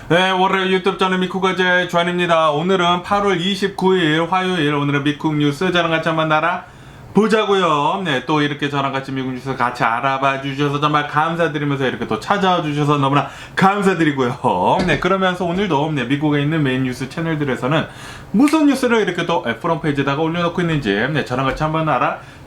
네, 월요일 유튜브 저는 미쿠가제 주한입니다. 오늘은 8월 29일 화요일, 오늘은 미국 뉴스 저랑 같이 한번 보자고요. 네, 또 이렇게 저랑 같이 미국 뉴스 같이 알아봐 주셔서 정말 감사드리면서 이렇게 또 찾아와 주셔서 너무나 감사드리고요. 네, 그러면서 오늘도 미국에 있는 메인 뉴스 채널들에서는 무슨 뉴스를 이렇게 또 프론트 페이지에다가 올려놓고 있는지 저랑 같이 한번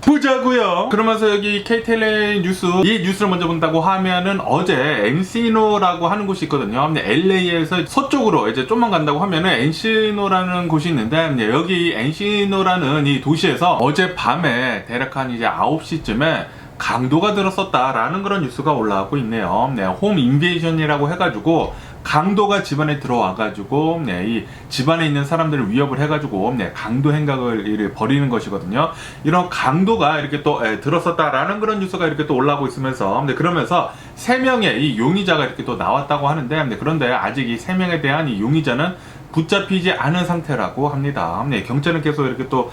보자고요. 그러면서 여기 KTLA 뉴스, 이 뉴스를 먼저 본다고 하면은 어제 엔시노라고 하는 곳이 있거든요. LA에서 서쪽으로 이제 좀만 간다고 하면은 엔시노라는 곳이 있는데, 여기 엔시노라는 이 도시에서 어제 밤에 대략 한 이제 9시쯤에 강도가 들었었다라는 그런 뉴스가 올라오고 있네요. 홈 인베이션이라고 해가지고 강도가 집안에 들어와가지고 이 집안에 있는 사람들을 위협을 해가지고 강도 행각을 벌이는 것이거든요. 이런 강도가 이렇게 또 들었었다라는 그런 뉴스가 이렇게 또 올라오고 있으면서 그러면서 3명의 이 용의자가 이렇게 또 나왔다고 하는데, 그런데 아직 이 3명에 대한 이 용의자는 붙잡히지 않은 상태라고 합니다. 경찰은 계속 이렇게 또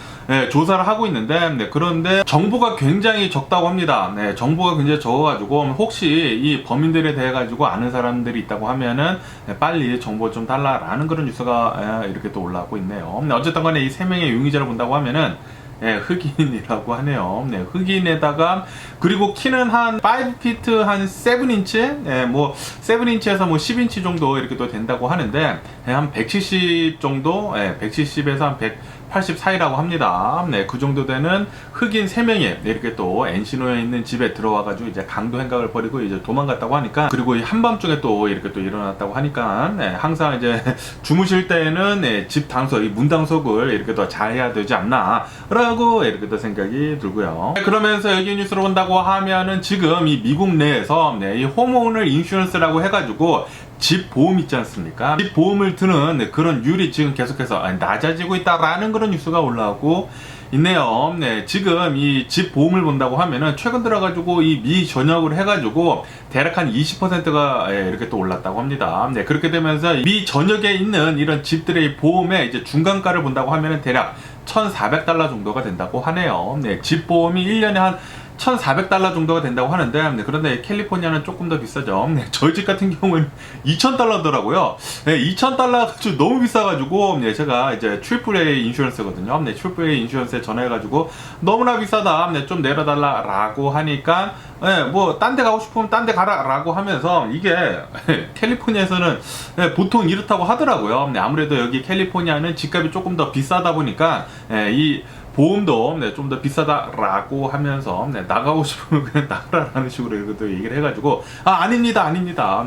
조사를 하고 있는데, 그런데 정보가 굉장히 적다고 합니다. 정보가 굉장히 적어가지고 혹시 이 범인들에 대해 가지고 아는 사람들이 있다고 하면은 빨리 정보 좀 달라라는 그런 뉴스가 이렇게 또 올라오고 있네요. 어쨌든 간에 이 3명의 용의자를 본다고 하면은 흑인이라고 하네요. 흑인에다가, 그리고 키는 한 5피트 한 7인치? 뭐 7인치에서 뭐 10인치 정도 이렇게 또 된다고 하는데, 한 170 정도? 170에서 한 180 사이라고 합니다. 그 정도 되는 흑인 3명이 이렇게 또 엔시노에 있는 집에 들어와가지고 이제 강도 행각을 벌이고 이제 도망갔다고 하니까, 그리고 이 한밤중에 또 이렇게 또 일어났다고 하니까, 항상 이제 주무실 때는 집 당석, 이 문당석을 이렇게 더 잘 해야 되지 않나 라고 이렇게 또 생각이 들고요. 그러면서 여기 뉴스로 본다고 하면은 지금 이 미국 내에서 이 홈오너 인슈런스라고 해가지고 집 보험 있지 않습니까? 집 보험을 드는 그런 율이 지금 계속해서 낮아지고 있다라는 그런 뉴스가 올라오고 있네요. 지금 이 집 보험을 본다고 하면은 최근 들어가지고 이 미 전역을 해가지고 대략 한 20%가 이렇게 또 올랐다고 합니다. 그렇게 되면서 미 전역에 있는 이런 집들의 보험의 이제 중간가를 본다고 하면은 대략 $1,400 정도가 된다고 하네요. 집 보험이 1년에 한 $1,400 정도가 된다고 하는데, 그런데 캘리포니아는 조금 더 비싸죠. 저희 집 같은 경우는 $2,000더라고요. $2,000가 너무 비싸가지고, 제가 이제 AAA 인슈런스거든요. AAA 인슈런스에 전화해가지고 너무나 비싸다, 좀 내려달라라고 하니까, 뭐 딴 데 가고 싶으면 딴 데 가라라고 하면서, 이게 캘리포니아에서는 보통 이렇다고 하더라고요. 아무래도 여기 캘리포니아는 집값이 조금 더 비싸다 보니까 이 보험도 좀 더 비싸다라고 하면서 나가고 싶으면 그냥 나가라라는 식으로 이렇게 또 얘기를 해가지고, 아닙니다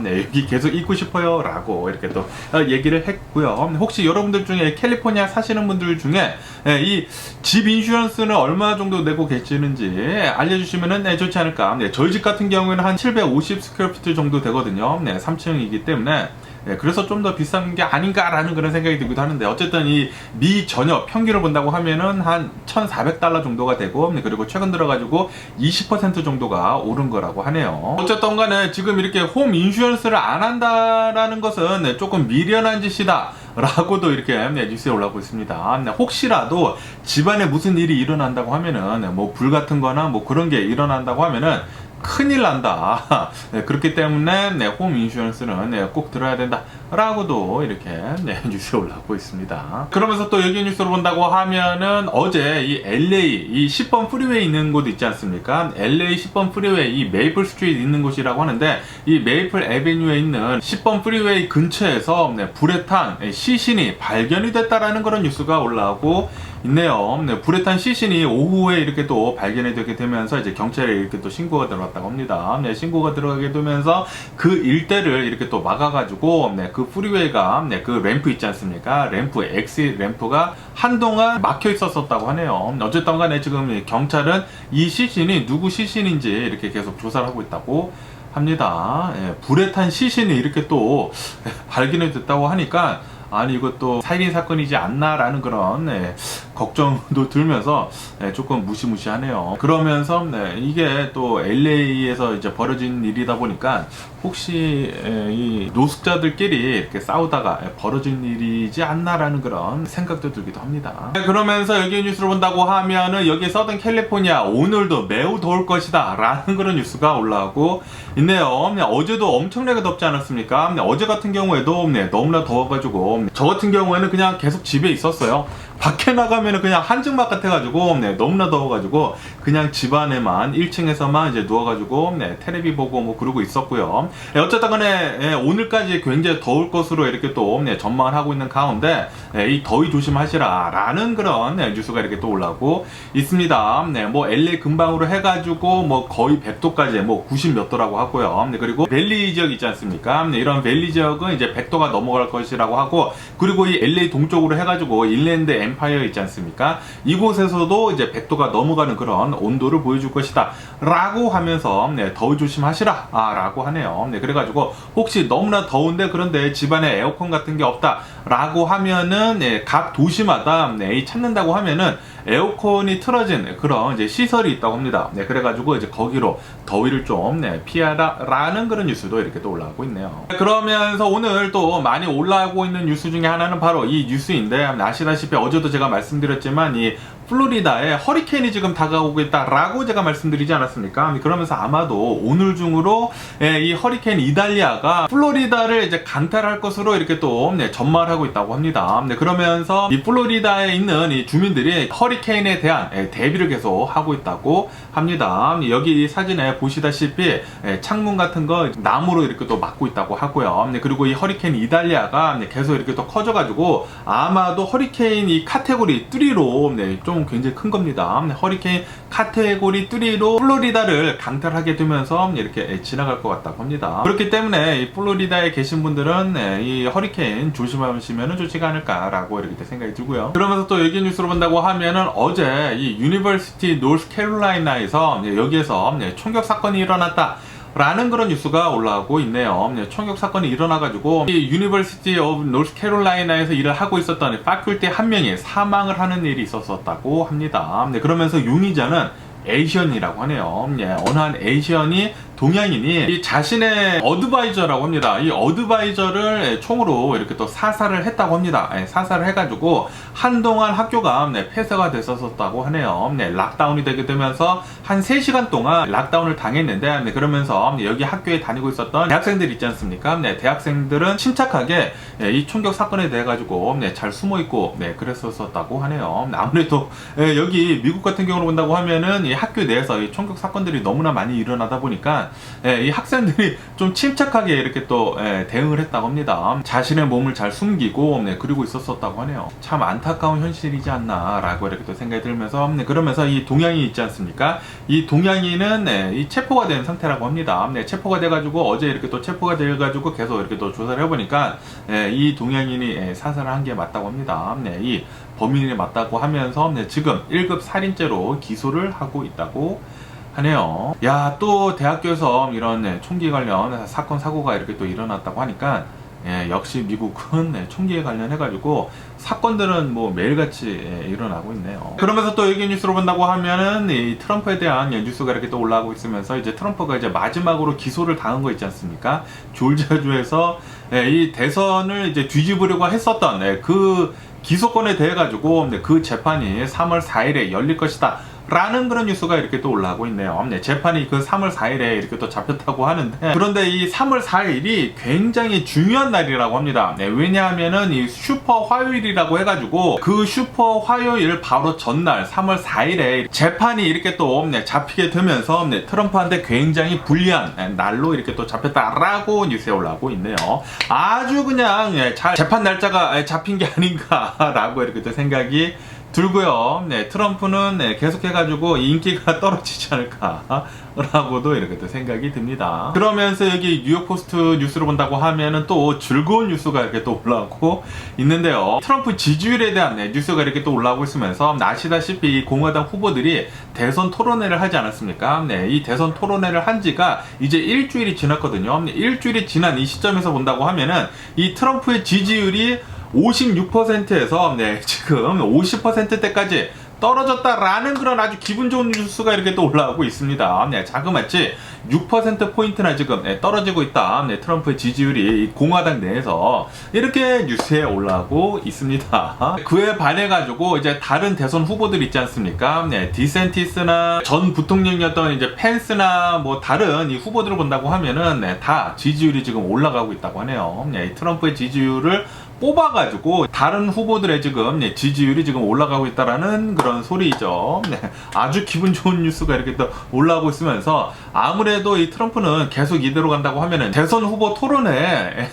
여기 계속 있고 싶어요 라고 이렇게 또 얘기를 했고요. 혹시 여러분들 중에 캘리포니아 사시는 분들 중에 이 집 인슈런스는 얼마 정도 내고 계시는지 알려주시면은 좋지 않을까. 저희 집 같은 경우에는 한 750 스퀘어피트 정도 되거든요. 3층이기 때문에 그래서 좀 더 비싼 게 아닌가라는 그런 생각이 들기도 하는데, 어쨌든 이 미 전역 평균을 본다고 하면은 한 $1,400 정도가 되고, 그리고 최근 들어가지고 20% 정도가 오른 거라고 하네요. 어쨌든 간에 지금 이렇게 홈 인슈런스를 안 한다라는 것은 조금 미련한 짓이다 라고도 이렇게 뉴스에 올라오고 있습니다. 혹시라도 집안에 무슨 일이 일어난다고 하면은, 뭐 불 같은 거나 뭐 그런 게 일어난다고 하면은 큰일 난다. 그렇기 때문에 홈 인슈런스는 꼭 들어야 된다 라고도 이렇게 뉴스에 올라오고 있습니다. 그러면서 또 여기 뉴스를 본다고 하면은 어제 이 LA 이 10번 프리웨이 있는 곳 있지 않습니까? LA 10번 프리웨이 이 메이플 스트리트 있는 곳이라고 하는데, 이 메이플 애비뉴에 있는 10번 프리웨이 근처에서 불에 탄 시신이 발견이 됐다라는 그런 뉴스가 올라오고 있네요. 불에 탄 시신이 오후에 이렇게 또 발견이 되게 되면서 이제 경찰에 이렇게 또 신고가 들어왔다고 합니다. 신고가 들어가게 되면서 그 일대를 이렇게 또 막아가지고 그 프리웨이가 그 램프 있지 않습니까? 램프, 엑시 램프가 한동안 막혀 있었다고 하네요. 어쨌든 간에 지금 경찰은 이 시신이 누구 시신인지 이렇게 계속 조사를 하고 있다고 합니다. 불에 탄 시신이 이렇게 또 발견이 됐다고 하니까, 아니 이것도 살인 사건이지 않나라는 그런 걱정도 들면서 조금 무시무시하네요. 그러면서 이게 또 LA에서 이제 벌어진 일이다 보니까 혹시 이 노숙자들끼리 이렇게 싸우다가 벌어진 일이지 않나라는 그런 생각도 들기도 합니다. 그러면서 여기 뉴스를 본다고 하면은 여기 서던 캘리포니아 오늘도 매우 더울 것이다 라는 그런 뉴스가 올라오고 있네요. 어제도 엄청나게 덥지 않았습니까? 어제 같은 경우에도 너무나 더워가지고 저 같은 경우에는 그냥 계속 집에 있었어요. 밖에 나가면은 그냥 한증막 같아가지고 너무나 더워가지고 그냥 집 안에만 1층에서만 이제 누워가지고 테레비 보고 뭐 그러고 있었고요. 어쨌든 간에 오늘까지 굉장히 더울 것으로 이렇게 또 전망을 하고 있는 가운데 이 더위 조심하시라 라는 그런 뉴스가 이렇게 또 올라오고 있습니다. 뭐 LA 근방으로 해가지고 뭐 거의 100도까지 뭐 90 몇 도라고 하고요. 그리고 밸리 지역 있지 않습니까? 이런 밸리 지역은 이제 100도가 넘어갈 것이라고 하고, 그리고 이 LA 동쪽으로 해가지고 인랜드 엠파이어 있지 않습니까? 이곳에서도 이제 100도가 넘어가는 그런 온도를 보여줄 것이다 라고 하면서 더위 조심하시라 라고 하네요. 그래가지고 혹시 너무나 더운데 그런데 집안에 에어컨 같은 게 없다 라고 하면은 각 도시마다 찾는다고 하면은 에어컨이 틀어진 그런 이제 시설이 있다고 합니다. 그래가지고 이제 거기로 더위를 좀 피하라라는 그런 뉴스도 이렇게 또 올라오고 있네요. 그러면서 오늘 또 많이 올라오고 있는 뉴스 중에 하나는 바로 이 뉴스인데, 아시다시피 어제도 제가 말씀드렸지만 이 플로리다에 허리케인이 지금 다가오고 있다라고 제가 말씀드리지 않았습니까? 그러면서 아마도 오늘 중으로 이 허리케인 이달리아가 플로리다를 이제 강탈할 것으로 이렇게 또 전망을 하고 있다고 합니다. 그러면서 이 플로리다에 있는 이 주민들이 허리케인에 대한 대비를 계속 하고 있다고 합니다. 여기 사진에 보시다시피 창문 같은 거 나무로 이렇게 또 막고 있다고 하고요. 그리고 이 허리케인 이달리아가 계속 이렇게 또 커져가지고 아마도 허리케인 이 카테고리 3로 좀 굉장히 큰 겁니다. 허리케인 카테고리 3로 플로리다를 강탈하게 되면서 이렇게 지나갈 것 같다고 합니다. 그렇기 때문에 이 플로리다에 계신 분들은 이 허리케인 조심하시면 좋지가 않을까라고 이렇게 생각이 들고요. 그러면서 또 여기 뉴스로 본다고 하면은 어제 이 유니버시티 노스캐롤라이나에서 여기에서 총격 사건이 일어났다 라는 그런 뉴스가 올라오고 있네요. 총격 사건이 일어나가지고 이 유니버시티 오브 노스캐롤라이나에서 일을 하고 있었던 파culty 한 명이 사망을 하는 일이 있었다고 합니다. 그러면서 용의자는 에이시언이라고 하네요. 어느 한 에이시언이 동양인이 이 자신의 어드바이저라고 합니다. 이 어드바이저를 총으로 이렇게 또 사살을 했다고 합니다. 사살을 해가지고 한동안 학교가 폐쇄가 됐었다고 하네요. 락다운이 되게 되면서 한 3시간 동안 락다운을 당했는데, 그러면서 여기 학교에 다니고 있었던 대학생들 있지 않습니까? 대학생들은 침착하게 이 총격 사건에 대해 가지고 잘 숨어 있고 그랬었다고 하네요. 아무래도 여기 미국 같은 경우로 본다고 하면은 이 학교 내에서 이 총격 사건들이 너무나 많이 일어나다 보니까 이 학생들이 좀 침착하게 이렇게 또 대응을 했다고 합니다. 자신의 몸을 잘 숨기고 그리고 있었다고 하네요. 참 안타까운 현실이지 않나 라고 이렇게 또 생각이 들면서 그러면서 이 동양인 있지 않습니까? 이 동양인은 이 체포가 된 상태라고 합니다. 체포가 돼가지고 어제 이렇게 또 체포가 돼가지고 계속 이렇게 또 조사를 해보니까 이 동양인이 사살을 한 게 맞다고 합니다. 이 범인이 맞다고 하면서 지금 1급 살인죄로 기소를 하고 있다고 하네요. 야, 또 대학교에서 이런 총기 관련 사건 사고가 이렇게 또 일어났다고 하니까 역시 미국은 총기에 관련해가지고 사건들은 뭐 매일같이 일어나고 있네요. 그러면서 또 여기 뉴스로 본다고 하면은 이 트럼프에 대한 뉴스가 이렇게 또 올라오고 있으면서 이제 트럼프가 이제 마지막으로 기소를 당한 거 있지 않습니까? 조지아주에서 이 대선을 이제 뒤집으려고 했었던 그 기소권에 대해 가지고 그 재판이 3월 4일에 열릴 것이다 라는 그런 뉴스가 이렇게 또 올라오고 있네요. 재판이 그 3월 4일에 이렇게 또 잡혔다고 하는데, 그런데 이 3월 4일이 굉장히 중요한 날이라고 합니다. 왜냐하면은 이 슈퍼 화요일이라고 해가지고 그 슈퍼 화요일 바로 전날 3월 4일에 재판이 이렇게 또 잡히게 되면서 트럼프한테 굉장히 불리한 날로 이렇게 또 잡혔다라고 뉴스에 올라오고 있네요. 아주 그냥 잘 재판 날짜가 잡힌 게 아닌가라고 이렇게 또 생각이 들고요. 트럼프는 계속해가지고 인기가 떨어지지 않을까라고도 이렇게 또 생각이 듭니다. 그러면서 여기 뉴욕포스트 뉴스를 본다고 하면은 또 즐거운 뉴스가 이렇게 또 올라오고 있는데요. 트럼프 지지율에 대한 뉴스가 이렇게 또 올라오고 있으면서 아시다시피 공화당 후보들이 대선 토론회를 하지 않았습니까? 이 대선 토론회를 한 지가 이제 일주일이 지났거든요. 일주일이 지난 이 시점에서 본다고 하면은 이 트럼프의 지지율이 56%에서 지금 50%대까지 떨어졌다라는 그런 아주 기분 좋은 뉴스가 이렇게 또 올라오고 있습니다. 자그마치 6%포인트나 지금 떨어지고 있다. 트럼프의 지지율이 공화당 내에서 이렇게 뉴스에 올라오고 있습니다. 그에 반해가지고 이제 다른 대선 후보들 있지 않습니까? 디센티스나 전 부통령이었던 이제 펜스나 뭐 다른 이 후보들을 본다고 하면은 다 지지율이 지금 올라가고 있다고 하네요. 트럼프의 지지율을 뽑아가지고 다른 후보들의 지금 지지율이 지금 올라가고 있다라는 그런 소리죠. 아주 기분 좋은 뉴스가 이렇게 또 올라오고 있으면서 아무래도 이 트럼프는 계속 이대로 간다고 하면은 대선 후보 토론에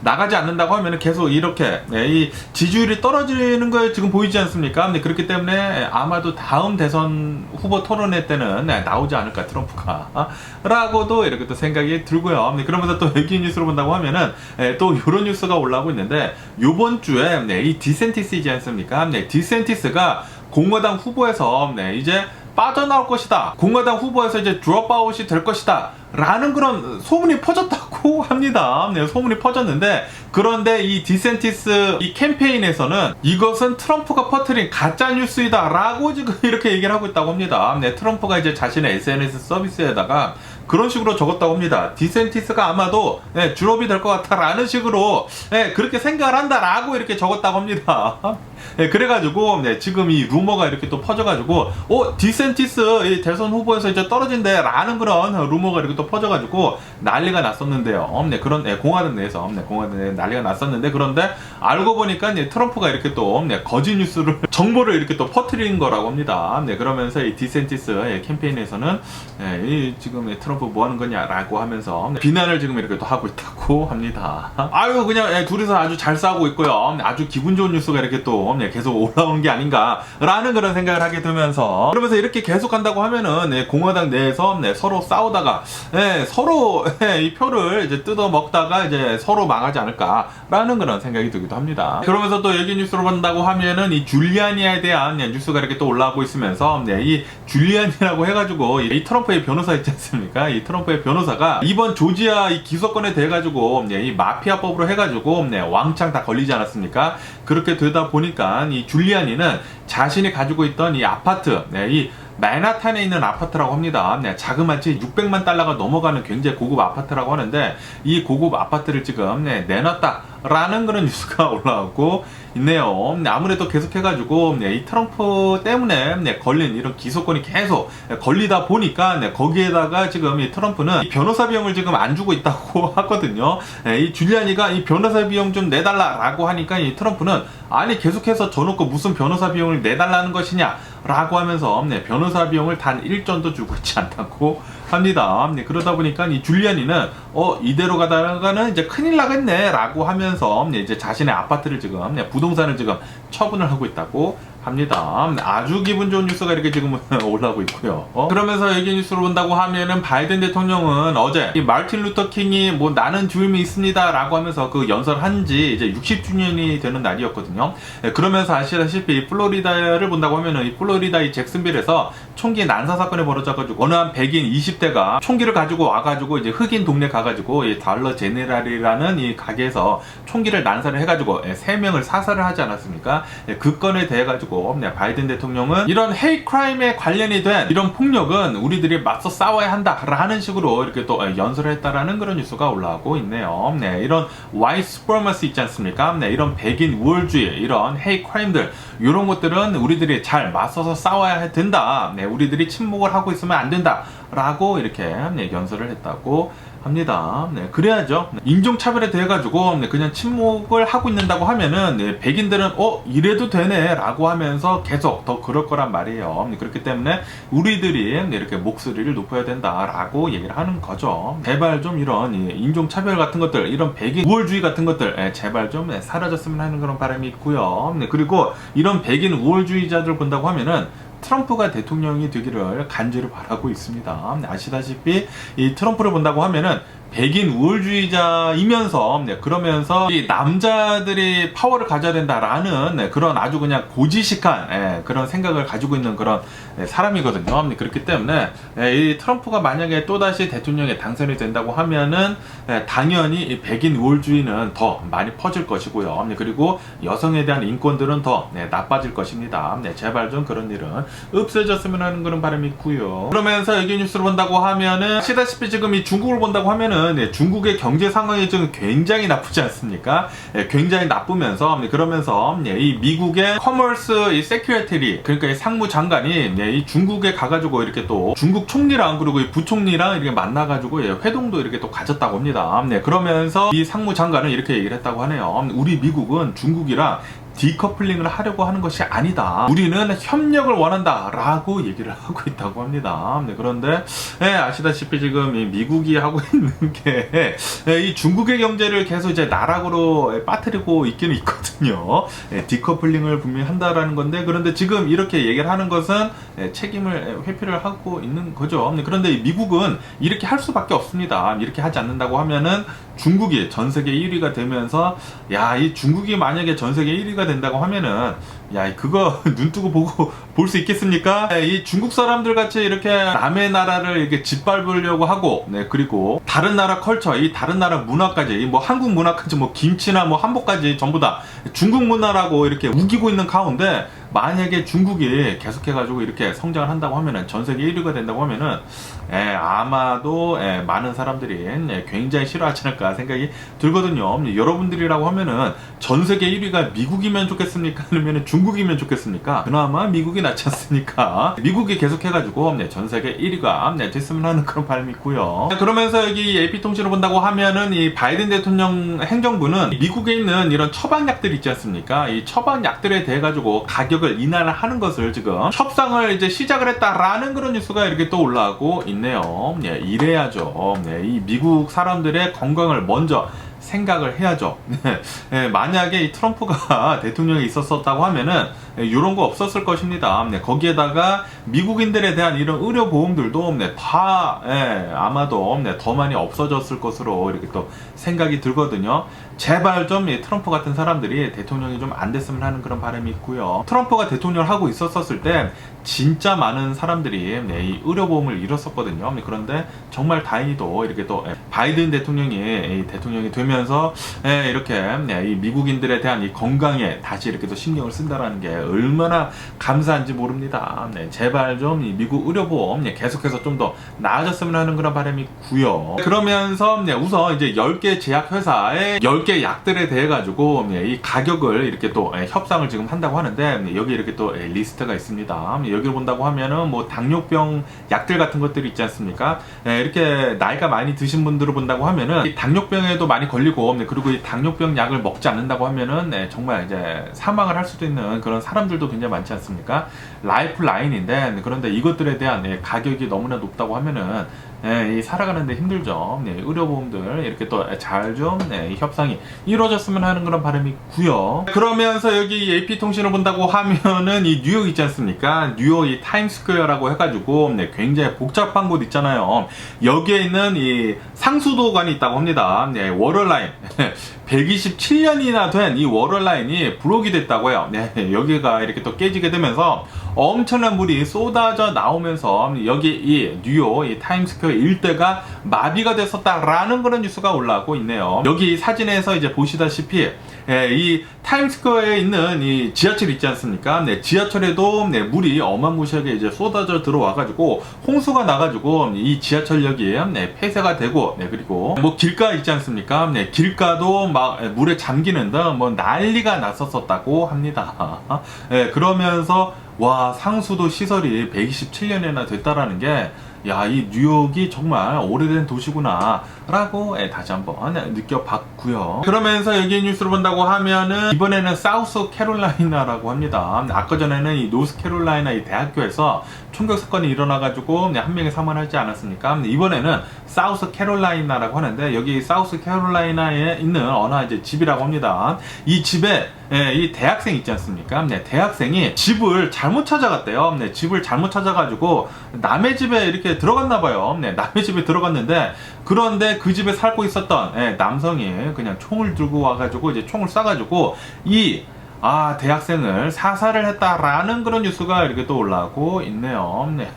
나가지 않는다고 하면은 계속 이렇게 이 지지율이 떨어지는 걸 지금 보이지 않습니까? 그렇기 때문에 아마도 다음 대선 후보 토론회 때는 나오지 않을까 트럼프가 라고도 이렇게 또 생각이 들고요. 그러면서 또 외기 뉴스로 본다고 하면은 또 이런 뉴스가 올라오고 있는데 요번 주에 이 디센티스이지 않습니까? 디센티스가 공화당 후보에서 이제 빠져나올 것이다. 공화당 후보에서 이제 드롭아웃이 될 것이다. 라는 그런 소문이 퍼졌다고 합니다. 소문이 퍼졌는데 그런데 이 디센티스 이 캠페인에서는 이것은 트럼프가 퍼뜨린 가짜 뉴스이다 라고 지금 이렇게 얘기를 하고 있다고 합니다. 트럼프가 이제 자신의 SNS 서비스에다가 그런 식으로 적었다고 합니다. 디센티스가 아마도 드롭이 될 것 같아 라는 식으로 그렇게 생각을 한다 라고 이렇게 적었다고 합니다. 그래가지고 지금 이 루머가 이렇게 또 퍼져가지고 디센티스 이 대선 후보에서 이제 떨어진대 라는 그런 루머가 이렇게 또 퍼져가지고 난리가 났었는데요. 그런 공화당 내에서 공화당 내에 난리가 났었는데 그런데 알고 보니까 트럼프가 이렇게 또 거짓 뉴스를 정보를 이렇게 또 퍼뜨린 거라고 합니다. 그러면서 이 디센티스 캠페인에서는 이 지금 트럼프 뭐 하는 거냐라고 하면서 비난을 지금 이렇게 또 하고 있다고 합니다. 아유 그냥 둘이서 아주 잘 싸우고 있고요. 아주 기분 좋은 뉴스가 이렇게 또 계속 올라오는 게 아닌가라는 그런 생각을 하게 되면서 그러면서 이렇게 계속 한다고 하면은 공화당 내에서 서로 싸우다가 서로 이 표를 이제 뜯어 먹다가 이제 서로 망하지 않을까라는 그런 생각이 들기도 합니다. 그러면서 또 얘기 뉴스로 본다고 하면은 이 줄리아니에 대한 뉴스가 이렇게 또 올라오고 있으면서 이 줄리아니라고 해가지고 이 트럼프의 변호사 있지 않습니까? 이 트럼프의 변호사가 이번 조지아 이 기소건에 대해 가지고 이 마피아법으로 해가지고 왕창 다 걸리지 않았습니까? 그렇게 되다 보니까 이 줄리아니는 자신이 가지고 있던 이 아파트, 이 맨하탄에 있는 아파트라고 합니다. 자그마치 600만 달러가 넘어가는 굉장히 고급 아파트라고 하는데 이 고급 아파트를 지금 내놨다라는 그런 뉴스가 올라오고 있네요. 아무래도 계속해가지고 이 트럼프 때문에 걸린 이런 기소권이 계속 걸리다 보니까 거기에다가 지금 이 트럼프는 이 변호사 비용을 지금 안 주고 있다고 하거든요. 이 줄리아니가 이 변호사 비용 좀 내달라라고 하니까 이 트럼프는 아니 계속해서 줘놓고 무슨 변호사 비용을 내달라는 것이냐 라고 하면서 변호사 비용을 단 1전도 주고 있지 않다고 합니다. 그러다 보니까 이 줄리아니는 이대로 가다가는 이제 큰일 나겠네 라고 하면서 이제 자신의 아파트를 지금 부동산을 지금 처분을 하고 있다고 합니다. 아주 기분 좋은 뉴스가 이렇게 지금 올라오고 있고요. 그러면서 얘기 뉴스로 본다고 하면은 바이든 대통령은 어제 이 마틴 루터 킹이 뭐 나는 주임이 있습니다 라고 하면서 그 연설한 지 이제 60주년이 되는 날이었거든요. 그러면서 아시다시피 플로리다를 본다고 하면은 이 플로리다 이 잭슨빌에서 총기 난사 사건이 벌어져가지고 어느 한 백인 20대가 총기를 가지고 와가지고 이제 흑인 동네 가가지고 이 달러 제네랄이라는 이 가게에서 총기를 난사를 해가지고 3명을 사살을 하지 않았습니까? 그 건에 대해 가지고 바이든 대통령은 이런 헤이 크라임에 관련이 된 이런 폭력은 우리들이 맞서 싸워야 한다라는 식으로 이렇게 또 연설을 했다라는 그런 뉴스가 올라오고 있네요. 이런 white supremacy 있지 않습니까? 이런 백인 우월주의, 이런 헤이 크라임들 이런 것들은 우리들이 잘 맞서서 싸워야 된다. 우리들이 침묵을 하고 있으면 안 된다라고 이렇게 연설을 했다고 합니다. 그래야죠. 인종차별에 대해 가지고 그냥 침묵을 하고 있는다고 하면은 백인들은 이래도 되네 라고 하면서 계속 더 그럴 거란 말이에요. 그렇기 때문에 우리들이 이렇게 목소리를 높여야 된다라고 얘기를 하는 거죠. 제발 좀 이런 인종차별 같은 것들, 이런 백인 우월주의 같은 것들 제발 좀 사라졌으면 하는 그런 바람이 있고요. 그리고 이런 백인 우월주의자들 본다고 하면은 트럼프가 대통령이 되기를 간절히 바라고 있습니다. 아시다시피 이 트럼프를 본다고 하면은 백인 우월주의자이면서 그러면서 이 남자들이 파워를 가져야 된다라는 그런 아주 그냥 고지식한 그런 생각을 가지고 있는 그런 사람이거든요. 그렇기 때문에 이 트럼프가 만약에 또다시 대통령에 당선이 된다고 하면은 당연히 이 백인 우월주의는 더 많이 퍼질 것이고요. 그리고 여성에 대한 인권들은 더 나빠질 것입니다. 제발 좀 그런 일은 없어졌으면 하는 그런 바람이 있고요. 그러면서 여기 뉴스를 본다고 하면은 아시다시피 지금 이 중국을 본다고 하면은 중국의 경제 상황이 지금 굉장히 나쁘지 않습니까? 굉장히 나쁘면서 그러면서 이 미국의 커머스 이 세큐리티 그러니까 이 상무장관이 이 중국에 가가지고 이렇게 또 중국 총리랑 그리고 이 부총리랑 이렇게 만나가지고 회동도 이렇게 또 가졌다고 합니다. 그러면서 이 상무장관은 이렇게 얘기를 했다고 하네요. 우리 미국은 중국이랑 디커플링을 하려고 하는 것이 아니다. 우리는 협력을 원한다 라고 얘기를 하고 있다고 합니다. 그런데 아시다시피 지금 이 미국이 하고 있는 게 이 중국의 경제를 계속 이제 나락으로 빠뜨리고 있기는 있거든요. 디커플링을 분명히 한다라는 건데, 그런데 지금 이렇게 얘기를 하는 것은 책임을 회피를 하고 있는 거죠. 그런데 미국은 이렇게 할 수밖에 없습니다. 이렇게 하지 않는다고 하면은 중국이 전 세계 1위가 되면서, 야, 이 중국이 만약에 전 세계 1위가 된다고 하면은, 야, 그거 눈 뜨고 보고 볼 수 있겠습니까? 이 중국 사람들 같이 이렇게 남의 나라를 이렇게 짓밟으려고 하고, 그리고 다른 나라 컬처, 이 다른 나라 문화까지, 뭐 한국 문화까지, 뭐 김치나 뭐 한복까지 전부 다 중국 문화라고 이렇게 우기고 있는 가운데, 만약에 중국이 계속해가지고 이렇게 성장을 한다고 하면은, 전 세계 1위가 된다고 하면은, 아마도 많은 사람들이 굉장히 싫어하지 않을까 생각이 들거든요. 여러분들이라고 하면은 전 세계 1위가 미국이면 좋겠습니까? 아니면 중국이면 좋겠습니까? 그나마 미국이 낫지 않습니까? 미국이 계속해가지고 전 세계 1위가 됐으면 하는 그런 바람이 있고요. 그러면서 여기 AP통신을 본다고 하면은 이 바이든 대통령 행정부는 미국에 있는 이런 처방약들 있지 않습니까? 이 처방약들에 대해 가지고 가격을 인하하는 것을 지금 협상을 이제 시작을 했다라는 그런 뉴스가 이렇게 또 올라오고 있네요. 이래야죠. 이 미국 사람들의 건강을 먼저 생각을 해야죠. 만약에 이 트럼프가 대통령에 있었다고 하면은 이런 거 없었을 것입니다. 거기에다가 미국인들에 대한 이런 의료보험들도 다 아마도 더 많이 없어졌을 것으로 이렇게 또 생각이 들거든요. 제발 좀 트럼프 같은 사람들이 대통령이 좀 안 됐으면 하는 그런 바람이 있고요. 트럼프가 대통령을 하고 있었을 때 진짜 많은 사람들이 이 의료보험을 잃었었거든요. 그런데 정말 다행히도 이렇게 또 바이든 대통령이 되면서 이렇게 이 미국인들에 대한 이 건강에 다시 이렇게 또 신경을 쓴다라는 게 얼마나 감사한지 모릅니다. 제발 좀 이 미국 의료보험 계속해서 좀 더 나아졌으면 하는 그런 바람이 있고요. 그러면서 우선 이제 10개 제약회사의 10개 약들에 대해 가지고 이 가격을 이렇게 또 협상을 지금 한다고 하는데, 여기 이렇게 또 리스트가 있습니다. 여기를 본다고 하면은 뭐 당뇨병 약들 같은 것들이 있지 않습니까? 이렇게 나이가 많이 드신 분들을 본다고 하면은 이 당뇨병에도 많이 걸리고, 그리고 이 당뇨병 약을 먹지 않는다고 하면은 정말 이제 사망을 할 수도 있는 그런 사람들도 굉장히 많지 않습니까? 라이프라인인데, 그런데 이것들에 대한 가격이 너무나 높다고 하면은 이 살아가는데 힘들죠. 의료보험들 이렇게 또 잘 좀 협상이 이루어졌으면 하는 그런 바람이 있고요. 그러면서 여기 AP통신을 본다고 하면은 이 뉴욕 있지 않습니까? 뉴욕 이 타임스퀘어라고 해가지고 굉장히 복잡한 곳 있잖아요. 여기에 있는 이 상수도관이 있다고 합니다. 워럴라인 127년이나 된 이 워럴라인이 브록이 됐다고요. 여기가 이렇게 또 깨지게 되면서 엄청난 물이 쏟아져 나오면서 여기 이 뉴욕 이 타임스퀘어 일대가 마비가 됐었다라는 그런 뉴스가 올라오고 있네요. 여기 사진에서 이제 보시다시피 이 타임스퀘어에 있는 이 지하철 있지 않습니까? 지하철에도 물이 어마무시하게 이제 쏟아져 들어와가지고 홍수가 나가지고 이 지하철역이 폐쇄가 되고, 그리고 뭐 길가 있지 않습니까? 길가도 막 물에 잠기는 등 뭐 난리가 났었다고 합니다. 그러면서 와, 상수도 시설이 127년이나 됐다라는 게, 야, 이 뉴욕이 정말 오래된 도시구나 라고 다시 한번 느껴봤고요. 그러면서 여기 뉴스를 본다고 하면은 이번에는 사우스 캐롤라이나라고 합니다. 아까 전에는 이 노스 캐롤라이나 이 대학교에서 총격 사건이 일어나가지고 한 명이 사망하지 않았습니까? 이번에는 사우스 캐롤라이나라고 하는데, 여기 사우스 캐롤라이나에 있는 어느 이제 집이라고 합니다. 이 집에 이 대학생 있지 않습니까? 네, 대학생이 집을 잘못 찾아갔대요. 네, 집을 잘못 찾아가지고 남의 집에 이렇게 들어갔나 봐요. 네, 남의 집에 들어갔는데 그런데 그 집에 살고 있었던 남성이 그냥 총을 들고 와가지고 이제 총을 쏴가지고 대학생을 사살을 했다라는 그런 뉴스가 이렇게 또 올라오고 있네요. 네.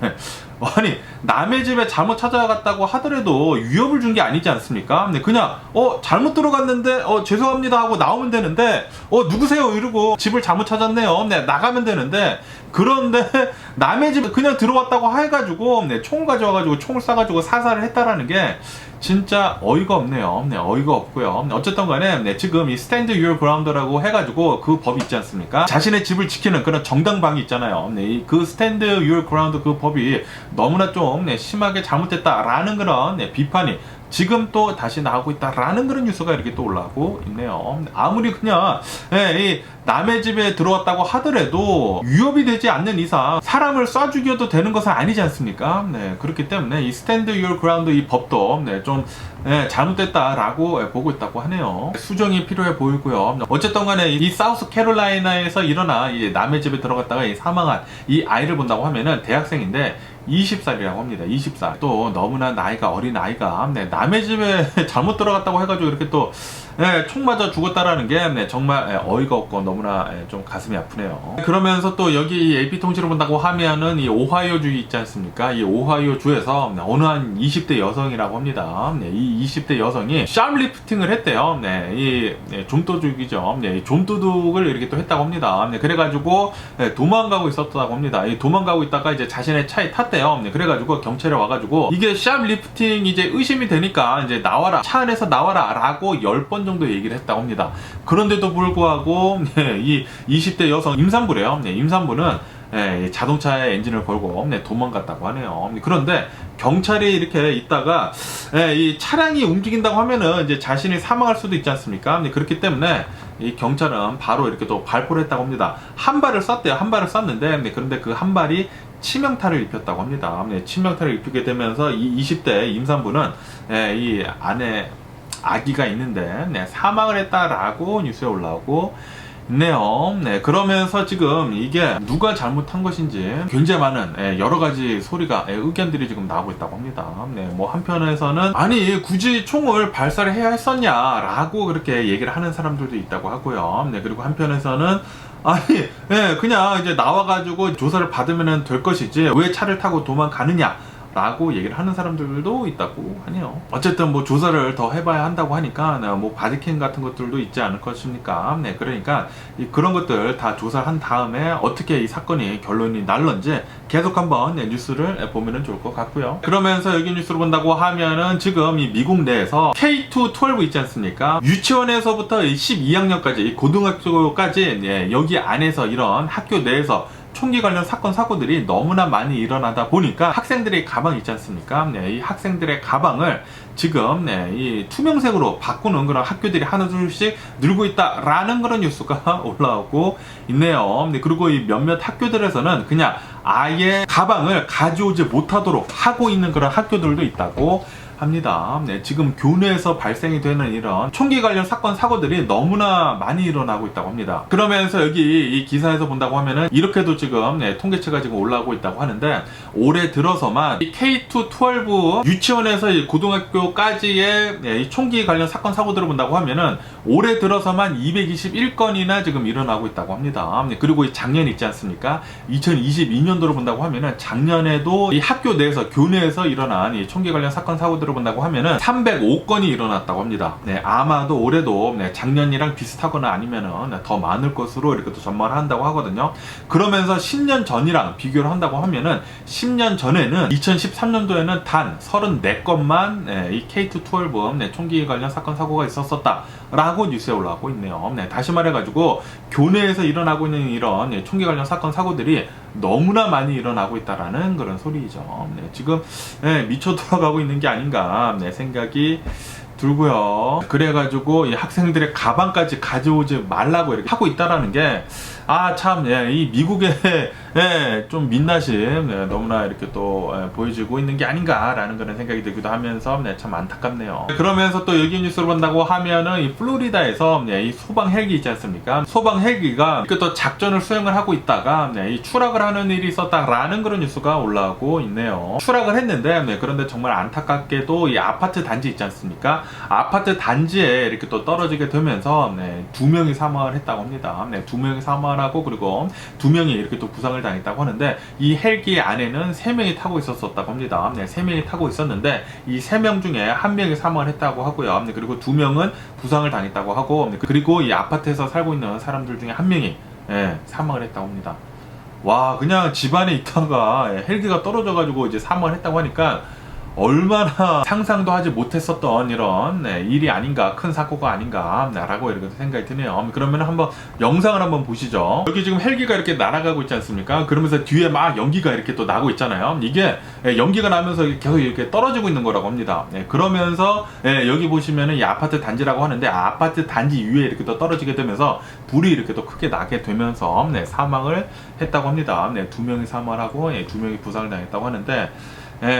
아니, 남의 집에 잘못 찾아갔다고 하더라도 위협을 준 게 아니지 않습니까? 네, 그냥, 잘못 들어갔는데, 죄송합니다 하고 나오면 되는데, 누구세요? 이러고 집을 잘못 찾았네요. 네, 나가면 되는데, 그런데 남의 집에 그냥 들어왔다고 해가지고, 네, 총을 가져와가지고 총을 쏴가지고 사살을 했다라는 게, 진짜 어이가 없네요. 네, 어이가 없고요. 어쨌든 간에 네, 지금 이 스탠드 유어 그라운드라고 해가지고 그 법이 있지 않습니까? 자신의 집을 지키는 그런 정당방위 있잖아요. 네, 그 스탠드 유어 그라운드 그 법이 너무나 좀 심하게 잘못됐다라는 그런 비판이 지금 또 다시 나오고 있다라는 그런 뉴스가 이렇게 또 올라오고 있네요. 아무리 그냥 이 남의 집에 들어왔다고 하더라도 위협이 되지 않는 이상 사람을 쏴 죽여도 되는 것은 아니지 않습니까? 네, 그렇기 때문에 이 스탠드 유어 그라운드 이 법도 좀 잘못됐다라고 보고 있다고 하네요. 수정이 필요해 보이고요. 어쨌든 간에 이 사우스 캐롤라이나에서 일어나 이 남의 집에 들어갔다가 사망한 이 아이를 본다고 하면은 대학생인데 20살이라고 합니다. 20살. 또 너무나 나이가 어린 아이가 남의 집에 잘못 들어갔다고 해가지고 이렇게 또 총 맞아 죽었다라는 게 정말 어이가 없고 너무나 좀 가슴이 아프네요. 그러면서 또 여기 AP통신을 본다고 하면은 이 오하이오주 있지 않습니까? 이 오하이오주에서 어느 한 20대 여성이라고 합니다. 이 20대 여성이 샵리프팅을 했대요. 이 좀도둑이죠. 이 좀도둑을 이렇게 또 했다고 합니다. 그래가지고 도망가고 있었다고 합니다. 도망가고 있다가 이제 자신의 차에 탔대요. 그래가지고 경찰에 와가지고 이게 샵리프팅 이제 의심이 되니까 이제 나와라, 차 안에서 나와라 라고 10번 정도 얘기를 했다고 합니다. 그런데도 불구하고 이 20대 여성 임산부래요. 임산부는 자동차에 엔진을 걸고 도망갔다고 하네요. 그런데 경찰이 이렇게 있다가 이 차량이 움직인다고 하면은 이제 자신이 사망할 수도 있지 않습니까? 그렇기 때문에 이 경찰은 바로 이렇게 또 발포를 했다고 합니다. 한 발을 쐈대요. 한 발을 쐈는데 그런데 그 한 발이 치명타를 입혔다고 합니다. 치명타를 입히게 되면서 이 20대 임산부는 이 안에 아기가 있는데 사망을 했다라고 뉴스에 올라오고 있네요. 그러면서 지금 이게 누가 잘못한 것인지 굉장히 많은 여러 가지 소리가 의견들이 지금 나오고 있다고 합니다. 뭐 한편에서는 아니 굳이 총을 발사를 해야 했었냐라고 그렇게 얘기를 하는 사람들도 있다고 하고요. 그리고 한편에서는 아니 그냥 이제 나와가지고 조사를 받으면 될 것이지 왜 차를 타고 도망가느냐 라고 얘기를 하는 사람들도 있다고 하네요. 어쨌든 뭐 조사를 더 해봐야 한다고 하니까 뭐 바디캠 같은 것들도 있지 않을 것입니까? 그러니까 그런 것들 다 조사한 다음에 어떻게 이 사건이 결론이 날런지 계속 한번 뉴스를 보면은 좋을 것 같고요. 그러면서 여기 뉴스를 본다고 하면은 지금 이 미국 내에서 K-12 있지 않습니까? 유치원에서부터 12학년까지 고등학교까지 여기 안에서 이런 학교 내에서 총기 관련 사건 사고들이 너무나 많이 일어나다 보니까 학생들의 가방 있지 않습니까? 이 학생들의 가방을 지금 이 투명색으로 바꾸는 그런 학교들이 하나둘씩 늘고 있다라는 그런 뉴스가 올라오고 있네요. 그리고 이 몇몇 학교들에서는 그냥 아예 가방을 가져오지 못하도록 하고 있는 그런 학교들도 있다고 합니다. 지금 교내에서 발생이 되는 이런 총기 관련 사건 사고들이 너무나 많이 일어나고 있다고 합니다. 그러면서 여기 이 기사에서 본다고 하면은 이렇게도 지금 통계치가 지금 올라오고 있다고 하는데 올해 들어서만 이 K-12 유치원에서 고등학교까지의 이 총기 관련 사건 사고들을 본다고 하면은 올해 들어서만 221건이나 지금 일어나고 있다고 합니다. 그리고 이 작년 있지 않습니까? 2022년도로 본다고 하면은 작년에도 이 학교 내에서 교내에서 일어난 이 총기 관련 사건 사고들 본다고 하면은 305건이 일어났다고 합니다. 아마도 올해도 작년이랑 비슷하거나 아니면은 더 많을 것으로 이렇게 또 전망을 한다고 하거든요. 그러면서 10년 전이랑 비교를 한다고 하면은 10년 전에는 2013년도에는 단 34건만 이 K-12 총기 관련 사건 사고가 있었었다라고 뉴스에 올라오고 있네요. 다시 말해가지고 교내에서 일어나고 있는 이런 총기 관련 사건 사고들이 너무나 많이 일어나고 있다라는 그런 소리죠. 지금 미쳐 돌아가고 있는 게 아닌가 생각이 들고요. 그래가지고 이 학생들의 가방까지 가져오지 말라고 이렇게 하고 있다라는 게 참, 예, 이 미국의 예, 좀 민낯이 네, 너무나 이렇게 또 보여지고 있는 게 아닌가라는 그런 생각이 들기도 하면서 네, 참 안타깝네요. 그러면서 또 여기 뉴스를 본다고 하면은 이 플로리다에서 네, 이 소방 헬기 있지 않습니까? 소방 헬기가 이렇게 또 작전을 수행을 하고 있다가 네, 이 추락을 하는 일이 있었다라는 그런 뉴스가 올라오고 있네요. 추락을 했는데 네, 그런데 정말 안타깝게도 이 아파트 단지 있지 않습니까? 아파트 단지에 이렇게 또 떨어지게 되면서 네, 2명이 사망을 했다고 합니다. 네, 2명이 사망을 하고 그리고 2명이 이렇게 또 부상을 당했다고 하는데 이 헬기 안에는 3명이 타고 있었다고 합니다. 네, 3명이 타고 있었는데 이 3명 중에 1명이 사망을 했다고 하고요. 네, 그리고 2명은 부상을 당했다고 하고 네, 그리고 이 아파트에서 살고 있는 사람들 중에 1명이 예, 사망을 했다고 합니다. 와, 그냥 집안에 있다가 헬기가 떨어져가지고 이제 사망을 했다고 하니까 얼마나 상상도 하지 못했었던 이런 네, 일이 아닌가, 큰 사고가 아닌가 라고 이렇게 생각이 드네요. 그러면 한번 영상을 한번 보시죠. 여기 지금 헬기가 이렇게 날아가고 있지 않습니까? 그러면서 뒤에 막 연기가 이렇게 또 나고 있잖아요. 이게 연기가 나면서 계속 이렇게 떨어지고 있는 거라고 합니다. 그러면서 여기 보시면은 이 아파트 단지라고 하는데 아파트 단지 위에 이렇게 또 떨어지게 되면서 불이 이렇게 또 크게 나게 되면서 사망을 했다고 합니다. 2명이 사망을 하고 2명이 부상을 당했다고 하는데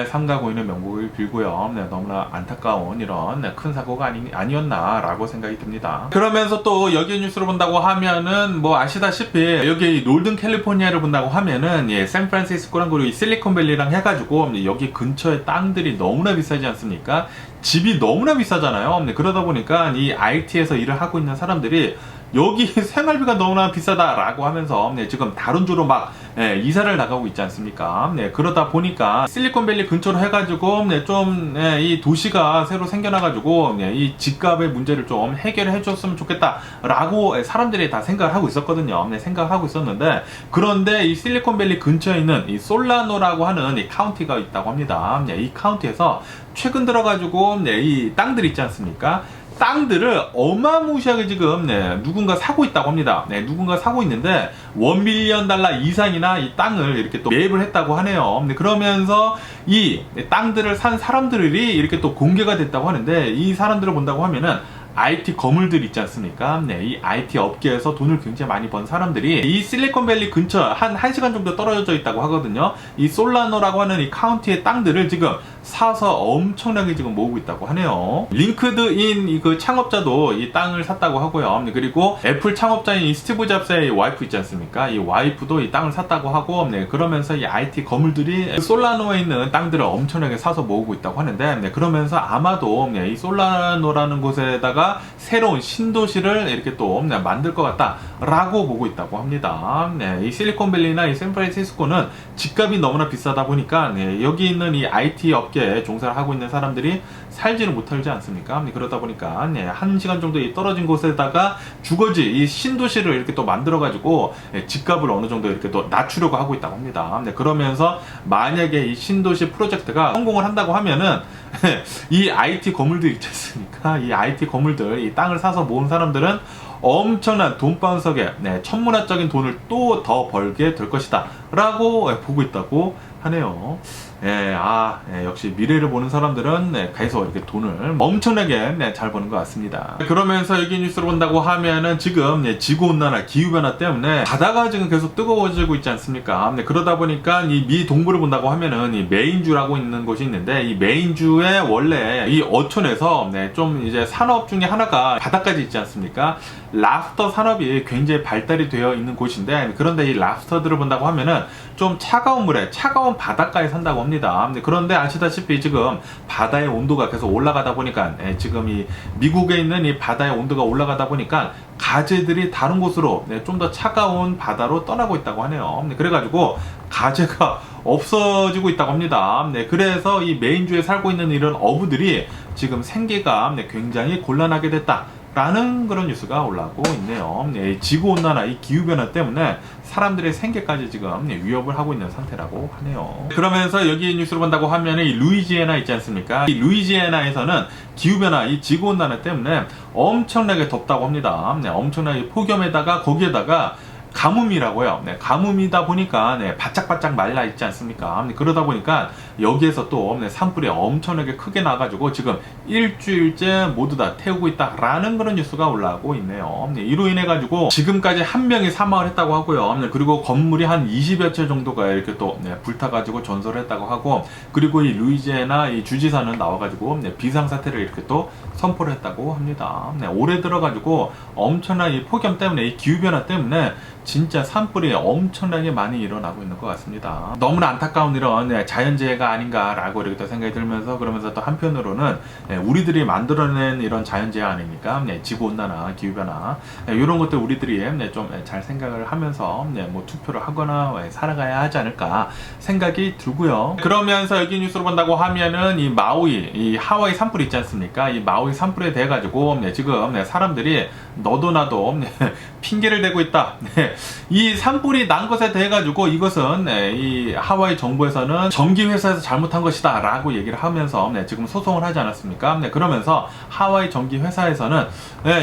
삼가 고인의 명복을 빌고요. 너무나 안타까운 이런 큰 사고가 아니었나라고 생각이 듭니다. 그러면서 또 여기 뉴스를 본다고 하면은 뭐 아시다시피 여기 놀든 캘리포니아를 본다고 하면은 샌프란시스코랑 그리고 이 실리콘밸리랑 해가지고 여기 근처에 땅들이 너무나 비싸지 않습니까? 집이 너무나 비싸잖아요. 그러다 보니까 이 IT에서 일을 하고 있는 사람들이 여기 생활비가 너무나 비싸다라고 하면서 지금 다른 주로 막 이사를 나가고 있지 않습니까? 그러다 보니까 실리콘밸리 근처로 해가지고 좀 이 도시가 새로 생겨나가지고 이 집값의 문제를 좀 해결해 줬으면 좋겠다라고 사람들이 다 생각을 하고 있었거든요. 생각을 하고 있었는데 그런데 이 실리콘밸리 근처에 있는 이 솔라노라고 하는 이 카운티가 있다고 합니다. 이 카운티에서 최근 들어가지고 이 땅들 있지 않습니까? 땅들을 어마무시하게 지금 누군가 사고 있다고 합니다. 누군가 사고 있는데 $1 밀리언 이상이나 이 땅을 이렇게 또 매입을 했다고 하네요. 그러면서 이 땅들을 산 사람들이 이렇게 또 공개가 됐다고 하는데 이 사람들을 본다고 하면은 IT 거물들 있지 않습니까? 이 IT 업계에서 돈을 굉장히 많이 번 사람들이 이 실리콘밸리 근처 한 1시간 정도 떨어져 있다고 하거든요. 이 솔라노라고 하는 이 카운티의 땅들을 지금 사서 엄청나게 지금 모으고 있다고 하네요. 링크드인 그 창업자도 이 땅을 샀다고 하고요. 그리고 애플 창업자인 이 스티브 잡스의 와이프 있지 않습니까? 이 와이프도 이 땅을 샀다고 하고 그러면서 이 IT 거물들이 솔라노에 있는 땅들을 엄청나게 사서 모으고 있다고 하는데 그러면서 아마도 이 솔라노라는 곳에다가 새로운 신도시를 이렇게 또 만들 것 같다라고 보고 있다고 합니다. 이 실리콘밸리나 이 샌프란시스코는 집값이 너무나 비싸다 보니까 여기 있는 이 IT 업계에 종사를 하고 있는 사람들이 살지는 못하지 않습니까? 그러다 보니까 1시간 정도 떨어진 곳에다가 주거지 이 신도시를 이렇게 또 만들어 가지고 집값을 어느 정도 이렇게 또 낮추려고 하고 있다고 합니다. 그러면서 만약에 이 신도시 프로젝트가 성공을 한다고 하면은 이 IT 건물들 있지 않습니까? 이 IT 건물들 이 땅을 사서 모은 사람들은 엄청난 돈방석에 천문학적인 돈을 또 더 벌게 될 것이다 라고 보고 있다고 하네요. 역시 미래를 보는 사람들은 계속 이렇게 돈을 엄청나게 잘 버는 것 같습니다. 그러면서 여기 뉴스를 본다고 하면은 지금 지구온난화, 기후변화 때문에 바다가 지금 계속 뜨거워지고 있지 않습니까? 그러다 보니까 이 미 동부를 본다고 하면은 이 메인주라고 있는 곳이 있는데 이 메인주에 원래 이 어촌에서 좀 이제 산업 중에 하나가 바다까지 있지 않습니까? 랍스터 산업이 굉장히 발달이 되어 있는 곳인데 그런데 이 랍스터들을 본다고 하면은 좀 차가운 물에 차가운 바닷가에 산다고 합니다. 그런데 아시다시피 지금 바다의 온도가 계속 올라가다 보니까 지금 이 미국에 있는 이 바다의 온도가 올라가다 보니까 가재들이 다른 곳으로 좀 더 차가운 바다로 떠나고 있다고 하네요. 그래가지고 가재가 없어지고 있다고 합니다. 그래서 이 메인주에 살고 있는 이런 어부들이 지금 생계가 굉장히 곤란하게 됐다 라는 그런 뉴스가 올라오고 있네요. 지구온난화, 이 기후변화 때문에 사람들의 생계까지 지금 위협을 하고 있는 상태라고 하네요. 그러면서 여기 뉴스를 본다고 하면 이 루이지애나 있지 않습니까? 이 루이지애나에서는 기후변화, 이 지구온난화 때문에 엄청나게 덥다고 합니다. 엄청나게 폭염에다가 거기에다가 가뭄이라고요. 가뭄이다 보니까 바짝바짝 말라 있지 않습니까? 그러다 보니까 여기에서 또 산불이 엄청나게 크게 나가지고 지금 일주일째 모두 다 태우고 있다라는 그런 뉴스가 올라오고 있네요. 이로 인해 가지고 지금까지 한 명이 사망을 했다고 하고요. 그리고 건물이 한 20여 채 정도가 이렇게 또 불타가지고 전소를 했다고 하고, 그리고 이 루이지애나 이 주지사는 나와가지고 비상사태를 이렇게 또 선포를 했다고 합니다. 올해 들어가지고 엄청난 이 폭염 때문에, 이 기후변화 때문에 진짜 산불이 엄청나게 많이 일어나고 있는 것 같습니다. 너무나 안타까운 이런 자연재해가 아닌가라고 이렇게 또 생각이 들면서, 그러면서 또 한편으로는 우리들이 만들어낸 이런 자연재해 아닙니까? 지구온난화, 기후변화, 이런 것들 우리들이 좀 잘 생각을 하면서 뭐 투표를 하거나 살아가야 하지 않을까 생각이 들고요. 그러면서 여기 뉴스로 본다고 하면은 이 마우이, 이 하와이 산불 있지 않습니까? 이 마우이 산불에 대해 가지고 지금 사람들이 너도 나도 핑계를 대고 있다. 이 산불이 난 것에 대해 가지고 이것은 이 하와이 정부에서는 전기회사에서 잘못한 것이다 라고 얘기를 하면서 지금 소송을 하지 않았습니까? 그러면서 하와이 전기회사에서는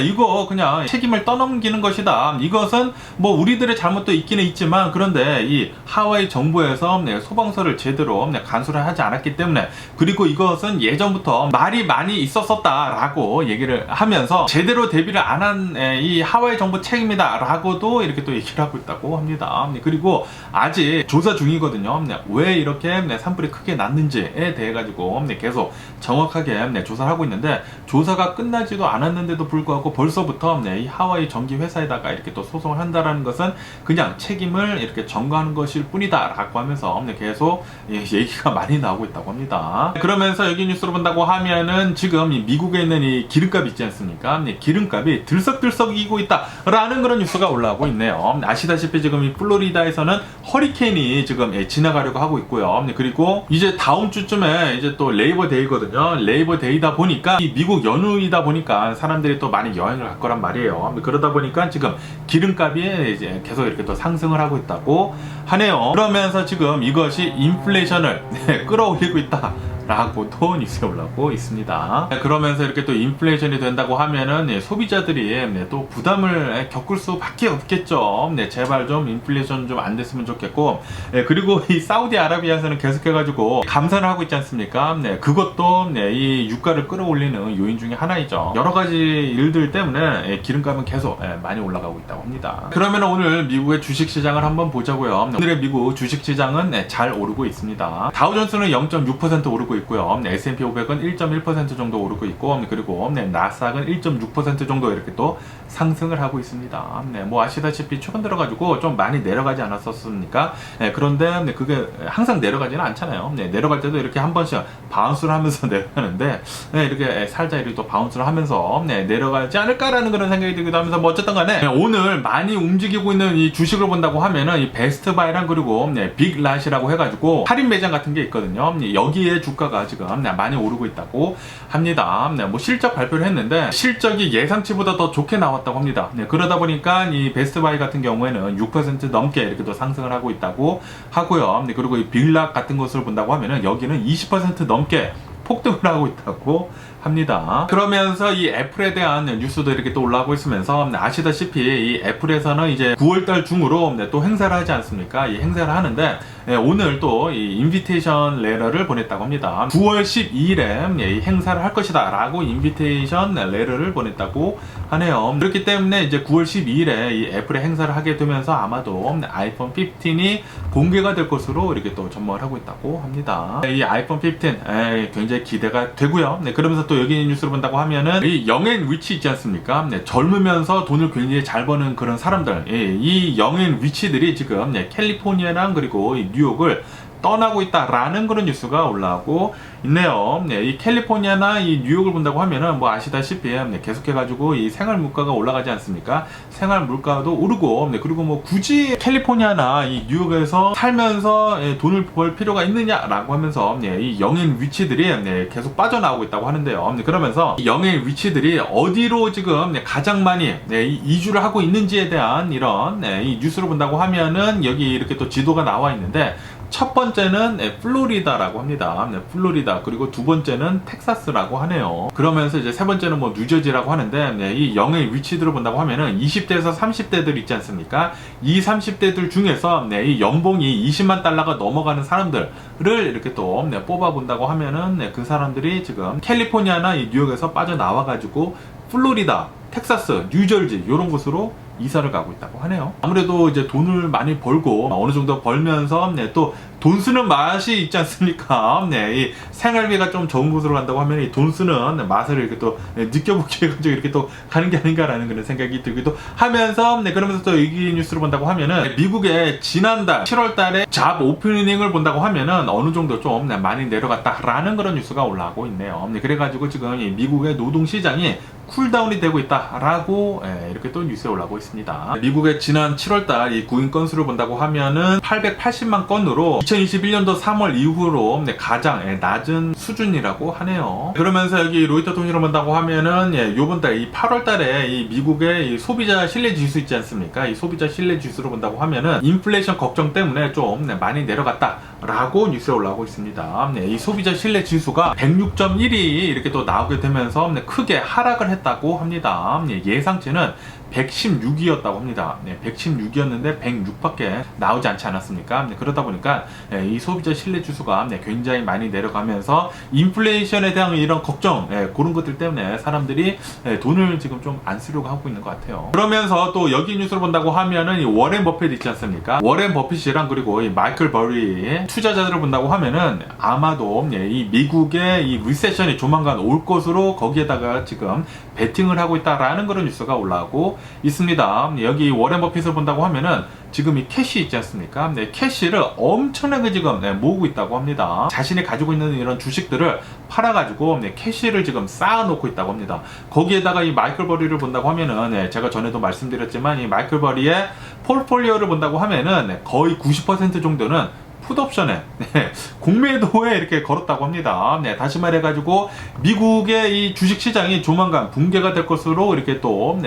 이거 그냥 책임을 떠넘기는 것이다. 이것은 뭐 우리들의 잘못도 있기는 있지만, 그런데 이 하와이 정부에서 소방서를 제대로 간수를 하지 않았기 때문에, 그리고 이것은 예전부터 말이 많이 있었었다 라고 얘기를 하면서 제대로 대비를 안 한 이 하와이 정부 책임이다 라고도 이렇게 또 얘기를 하고 있다고 합니다. 그리고 아직 조사 중이거든요. 왜 이렇게 산불이 크게 났는지에 대해 가지고 계속 정확하게 조사를 하고 있는데, 조사가 끝나지도 않았는데도 불구하고 벌써부터 이 하와이 전기 회사에다가 이렇게 또 소송을 한다라는 것은 그냥 책임을 이렇게 전가하는 것일 뿐이다 라고 하면서 계속 얘기가 많이 나오고 있다고 합니다. 그러면서 여기 뉴스로 본다고 하면은 지금 이 미국에 있는 이 기름값 있지 않습니까? 기름값이 들썩들썩이고 있다 라는 그런 뉴스가 올라오고 있네요. 아시다시피 지금 이 플로리다에서는 허리케인이 지금 지나가려고 하고 있고요. 그리고 이제 다음 주쯤에 이제 또 레이버 데이거든요. 레이버 데이다 보니까 이 미국 연휴이다 보니까 사람들이 또 많이 여행을 갈 거란 말이에요. 그러다 보니까 지금 기름값이 이제 계속 이렇게 또 상승을 하고 있다고 하네요. 그러면서 지금 이것이 인플레이션을 끌어올리고 있다 라고도 뉴스에 올라오고 있습니다. 그러면서 이렇게 또 인플레이션이 된다고 하면은 소비자들이 또 부담을 겪을 수밖에 없겠죠. 제발 좀 인플레이션 좀 안 됐으면 좋겠고, 그리고 이 사우디아라비아에서는 계속해가지고 감산을 하고 있지 않습니까? 그것도 이 유가를 끌어올리는 요인 중에 하나이죠. 여러 가지 일들 때문에 기름값은 계속 많이 올라가고 있다고 합니다. 그러면 오늘 미국의 주식시장을 한번 보자고요. 오늘의 미국 주식시장은 잘 오르고 있습니다. 다우존스는 0.6% 오르고 있고요. S&P 500은 1.1% 정도 오르고 있고, 그리고 나스닥은 1.6% 정도 이렇게 또 상승을 하고 있습니다. 뭐 아시다시피 최근 들어가지고 좀 많이 내려가지 않았었습니까? 그런데 그게 항상 내려가지는 않잖아요. 내려갈 때도 이렇게 한 번씩 바운스를 하면서 내려가는데, 이렇게 살짝 이렇게 또 바운스를 하면서 내려가지 않을까라는 그런 생각이 들기도 하면서, 뭐 어쨌든 간에 오늘 많이 움직이고 있는 이 주식을 본다고 하면은 이 베스트바이랑 그리고 빅랏이라고 해가지고 할인 매장 같은 게 있거든요. 여기에 주가가 지금 많이 오르고 있다고 합니다. 뭐 실적 발표를 했는데 실적이 예상치보다 더 좋게 나왔다고 합니다. 그러다 보니까 이 베스트바이 같은 경우에는 6% 넘게 이렇게 또 상승을 하고 있다고 하고요. 그리고 이 빅락 같은 것을 본다고 하면은 여기는 20% 넘게 폭등을 하고 있다고 합니다. 그러면서 이 애플에 대한 뉴스도 이렇게 또 올라오고 있으면서, 아시다시피 이 애플에서는 이제 9월달 중으로 또 행사를 하지 않습니까? 이 행사를 하는데 오늘 또 이 인비테이션 레터를 보냈다고 합니다. 9월 12일에 이 행사를 할 것이다 라고 인비테이션 레터를 보냈다고 하네요. 그렇기 때문에 이제 9월 12일에 이 애플의 행사를 하게 되면서 아마도 아이폰 15이 공개가 될 것으로 이렇게 또 전망을 하고 있다고 합니다. 이 아이폰 15 굉장히 기대가 되고요. 그러면서 또 여기 뉴스를 본다고 하면은 이 영앤 위치 있지 않습니까? 젊으면서 돈을 굉장히 잘 버는 그런 사람들, 이 영앤 위치들이 지금 캘리포니아랑 그리고 이 뉴욕을 떠나고 있다라는 그런 뉴스가 올라오고 있네요. 이 캘리포니아나 이 뉴욕을 본다고 하면은 뭐 아시다시피 계속해가지고 이 생활 물가가 올라가지 않습니까? 생활 물가도 오르고, 그리고 뭐 굳이 캘리포니아나 이 뉴욕에서 살면서 돈을 벌 필요가 있느냐라고 하면서 이 영인 위치들이 계속 빠져나오고 있다고 하는데요. 그러면서 이 영인 위치들이 어디로 지금 가장 많이 이주를 하고 있는지에 대한 이런 이 뉴스를 본다고 하면은 여기 이렇게 또 지도가 나와 있는데, 첫 번째는 플로리다라고 합니다. 플로리다. 그리고 두 번째는 텍사스라고 하네요. 그러면서 이제 세 번째는 뭐 뉴저지라고 하는데, 이 영의 위치들을 본다고 하면은 20대에서 30대들 있지 않습니까? 이 30대들 중에서 이 연봉이 20만 달러가 넘어가는 사람들을 이렇게 또 뽑아 본다고 하면은 그 사람들이 지금 캘리포니아나 이 뉴욕에서 빠져나와 가지고 플로리다, 텍사스, 뉴저지 이런 곳으로 이사를 가고 있다고 하네요. 아무래도 이제 돈을 많이 벌고 어느 정도 벌면서 또 돈 쓰는 맛이 있지 않습니까? 이 생활비가 좀 좋은 곳으로 간다고 하면 이 돈 쓰는 맛을 이렇게 또 느껴보기 해가지고 이렇게 또 가는 게 아닌가라는 그런 생각이 들기도 하면서, 그러면서 또 이 뉴스를 본다고 하면은 미국의 지난달 7월달에 잡 오프닝을 본다고 하면은 어느 정도 좀 많이 내려갔다라는 그런 뉴스가 올라오고 있네요. 그래가지고 지금 이 미국의 노동 시장이 쿨다운이 되고 있다라고 이렇게 또 뉴스에 올라오고 있습니다. 미국의 지난 7월달 이 구인 건수를 본다고 하면은 880만 건으로 2021년도 3월 이후로 가장 낮은 수준이라고 하네요. 그러면서 여기 로이터 통신을 본다고 하면은 요번 달 이 8월달에 이 미국의 이 소비자 신뢰 지수 있지 않습니까? 이 소비자 신뢰 지수를 본다고 하면은 인플레이션 걱정 때문에 좀 많이 내려갔다라고 뉴스에 올라오고 있습니다. 이 소비자 신뢰 지수가 106.1이 이렇게 또 나오게 되면서 크게 하락을 했다고 합니다. 예상치는 116이었다고 합니다. 116이었는데 106밖에 나오지 않지 않았습니까? 그러다 보니까 이 소비자 신뢰 지수가 굉장히 많이 내려가면서 인플레이션에 대한 이런 걱정, 그런 것들 때문에 사람들이 돈을 지금 좀 안 쓰려고 하고 있는 것 같아요. 그러면서 또 여기 뉴스를 본다고 하면은 이 워렌 버핏 있지 않습니까? 워렌 버핏이랑 그리고 이 마이클 버리 투자자들을 본다고 하면은 아마도 이 미국의 이 리세션이 조만간 올 것으로 거기에다가 지금 베팅을 하고 있다라는 그런 뉴스가 올라오고 있습니다. 여기 워렌 버핏을 본다고 하면은 지금 이 캐시 있지 않습니까? 캐시를 엄청나게 지금 모으고 있다고 합니다. 자신이 가지고 있는 이런 주식들을 팔아가지고 캐시를 지금 쌓아놓고 있다고 합니다. 거기에다가 이 마이클 버리를 본다고 하면은 제가 전에도 말씀드렸지만 이 마이클 버리의 폴폴리오를 본다고 하면은 거의 90% 정도는 풋옵션에 공매도에 이렇게 걸었다고 합니다. 다시 말해가지고 미국의 이 주식시장이 조만간 붕괴가 될 것으로 이렇게 또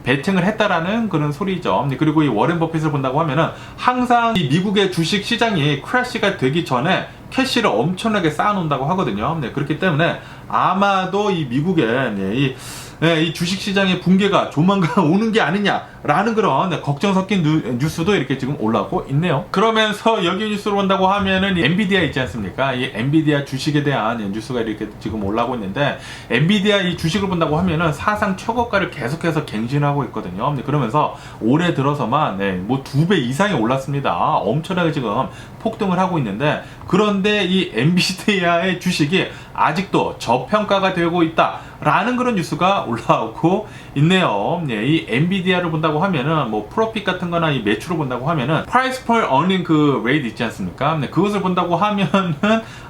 베팅을 했다라는 그런 소리죠. 그리고 이 워렌 버핏을 본다고 하면은 항상 이 미국의 주식시장이 크래시가 되기 전에 캐시를 엄청나게 쌓아놓는다고 하거든요. 그렇기 때문에 아마도 이 미국의 이 주식시장의 붕괴가 조만간 오는 게 아니냐라는 그런 걱정 섞인 뉴스도 이렇게 지금 올라오고 있네요. 그러면서 여기 뉴스를 본다고 하면은 이 엔비디아 있지 않습니까? 이 엔비디아 주식에 대한 뉴스가 이렇게 지금 올라오고 있는데, 엔비디아 이 주식을 본다고 하면은 사상 최고가를 계속해서 갱신하고 있거든요. 그러면서 올해 들어서만 뭐 2배 이상이 올랐습니다. 엄청나게 지금 폭등을 하고 있는데, 그런데 이 엔비디아의 주식이 아직도 저평가가 되고 있다라는 그런 뉴스가 올라오고 있네요. 이 엔비디아를 본다고 하면은 뭐 프로핏 같은 거나 이 매출을 본다고 하면은 price per earning 그 레이트 있지 않습니까? 그것을 본다고 하면은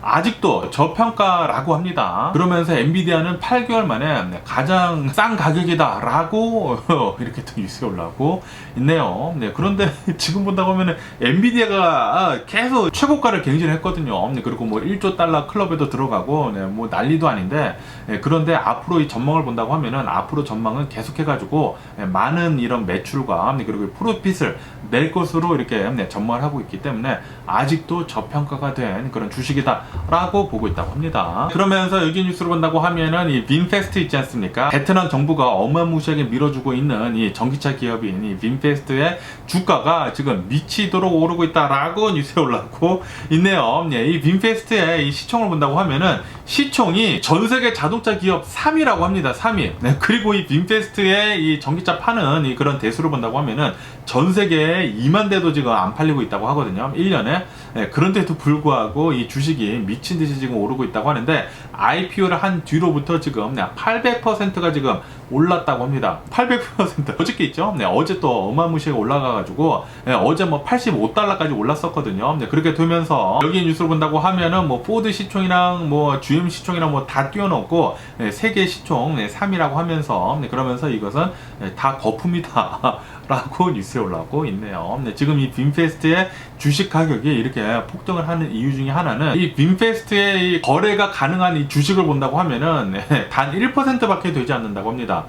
아직도 저평가라고 합니다. 그러면서 엔비디아는 8개월 만에 가장 싼 가격이다라고 이렇게 또 뉴스에 올라오고 있네요. 그런데 지금 본다고 하면은 엔비디아가 계속 최고가를 갱신했거든요. 그리고 뭐 1조 달러 클럽에도 들어가고 뭐 난리도 아닌데, 그런데 앞으로 이 전망을 본다고 하면은 앞으로 전망은 계속해가지고 많은 이런 매출과 그리고 프로핏을 낼 것으로 이렇게 전망을 하고 있기 때문에 아직도 저평가가 된 그런 주식이다라고 보고 있다고 합니다. 그러면서 여기 뉴스를 본다고 하면은 이 빈페스트 있지 않습니까? 베트남 정부가 어마무시하게 밀어주고 있는 이 전기차 기업인 이 빈페스트의 주가가 지금 미치도록 오르고 있다라고 뉴스에 올라오고 있네요. 이 빈페스트의 이 시총을 본다고 하면은 시총이 전 세계 자동차 기업 3위라고 합니다. 3위. 그리고 이 빈페스트의 이 전기차 파는 이 그런 대수를 본다고 하면은 전 세계에 2만 대도 지금 안 팔리고 있다고 하거든요. 1년에. 그런데도 불구하고 이 주식이 미친 듯이 지금 오르고 있다고 하는데, IPO를 한 뒤로부터 지금 800%가 지금 올랐다고 합니다. 800%. 어저께 있죠? 어제 또 어마무시하게 올라가가지고 어제 뭐 85달러까지 올랐었거든요. 그렇게 되면서 여기 뉴스를 본다고 하면은 뭐 포드 시총이랑 뭐 GM 시총이랑 뭐 다 뛰어넘고 세계 시총 3위라고 하면서, 그러면서 이것은 다 거품이다 라고 뉴스에 올라오고 있네요. 지금 이 빈페스트의 주식 가격이 이렇게 폭등을 하는 이유 중에 하나는 이 빈페스트의 이 거래가 가능한 이 주식을 본다고 하면은 단 1% 밖에 되지 않는다고 합니다.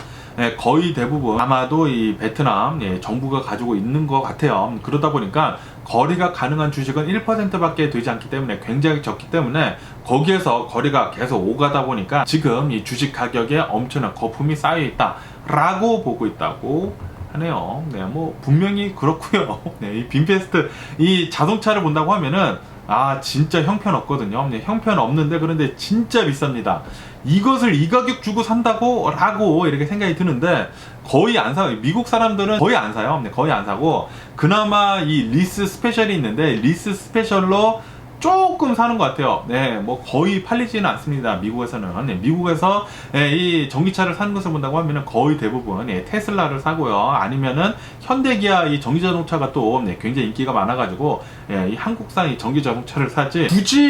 거의 대부분 아마도 이 베트남 정부가 가지고 있는 것 같아요. 그러다 보니까 거래가 가능한 주식은 1%밖에 되지 않기 때문에 굉장히 적기 때문에 거기에서 거래가 계속 오가다 보니까 지금 이 주식 가격에 엄청난 거품이 쌓여 있다 라고 보고 있다고 하네요. 네, 뭐 분명히 그렇고요. 네, 이 빈페스트 이 자동차를 본다고 하면은 진짜 형편없거든요. 네, 형편없는데 그런데 진짜 비쌉니다. 이것을 이 가격 주고 산다고? 라고 이렇게 생각이 드는데 거의 안 사요. 미국 사람들은 거의 안 사요. 네, 거의 안 사고 그나마 이 리스 스페셜이 있는데 리스 스페셜로 조금 사는 것 같아요. 네, 뭐 거의 팔리지는 않습니다. 미국에서는. 네, 미국에서 이 전기차를 사는 것을 본다고 하면은 거의 대부분 테슬라를 사고요. 아니면은 현대기아 이 전기자동차가 또 굉장히 인기가 많아가지고 이 한국산 이 전기자동차를 사지 굳이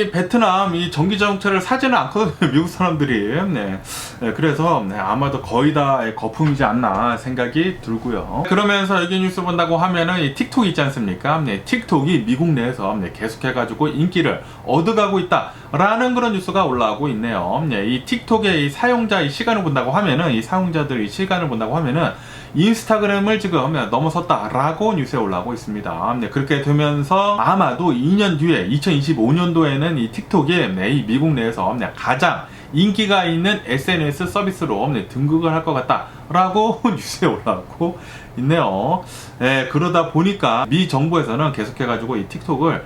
이 베트남 이 전기자동차를 사지는 않거든요. 미국 사람들이. 네, 그래서 아마도 거의 다 거품이지 않나 생각이 들고요. 그러면서 여기 뉴스 본다고 하면은 이 틱톡 있지 않습니까? 네, 틱톡이 미국 내에서 계속해가지고 인기를 얻어가고 있다 라는 그런 뉴스가 올라오고 있네요. 이 틱톡의 이 사용자 이 시간을 본다고 하면은 이 사용자들 이 시간을 본다고 하면은 인스타그램을 지금 넘어섰다 라고 뉴스에 올라오고 있습니다. 그렇게 되면서 아마도 2년 뒤에 2025년도에는 이 틱톡이 이 미국 내에서 가장 인기가 있는 SNS 서비스로 등극을 할 것 같다 라고 뉴스에 올라오고 있네요. 그러다 보니까 미 정부에서는 계속해가지고 이 틱톡을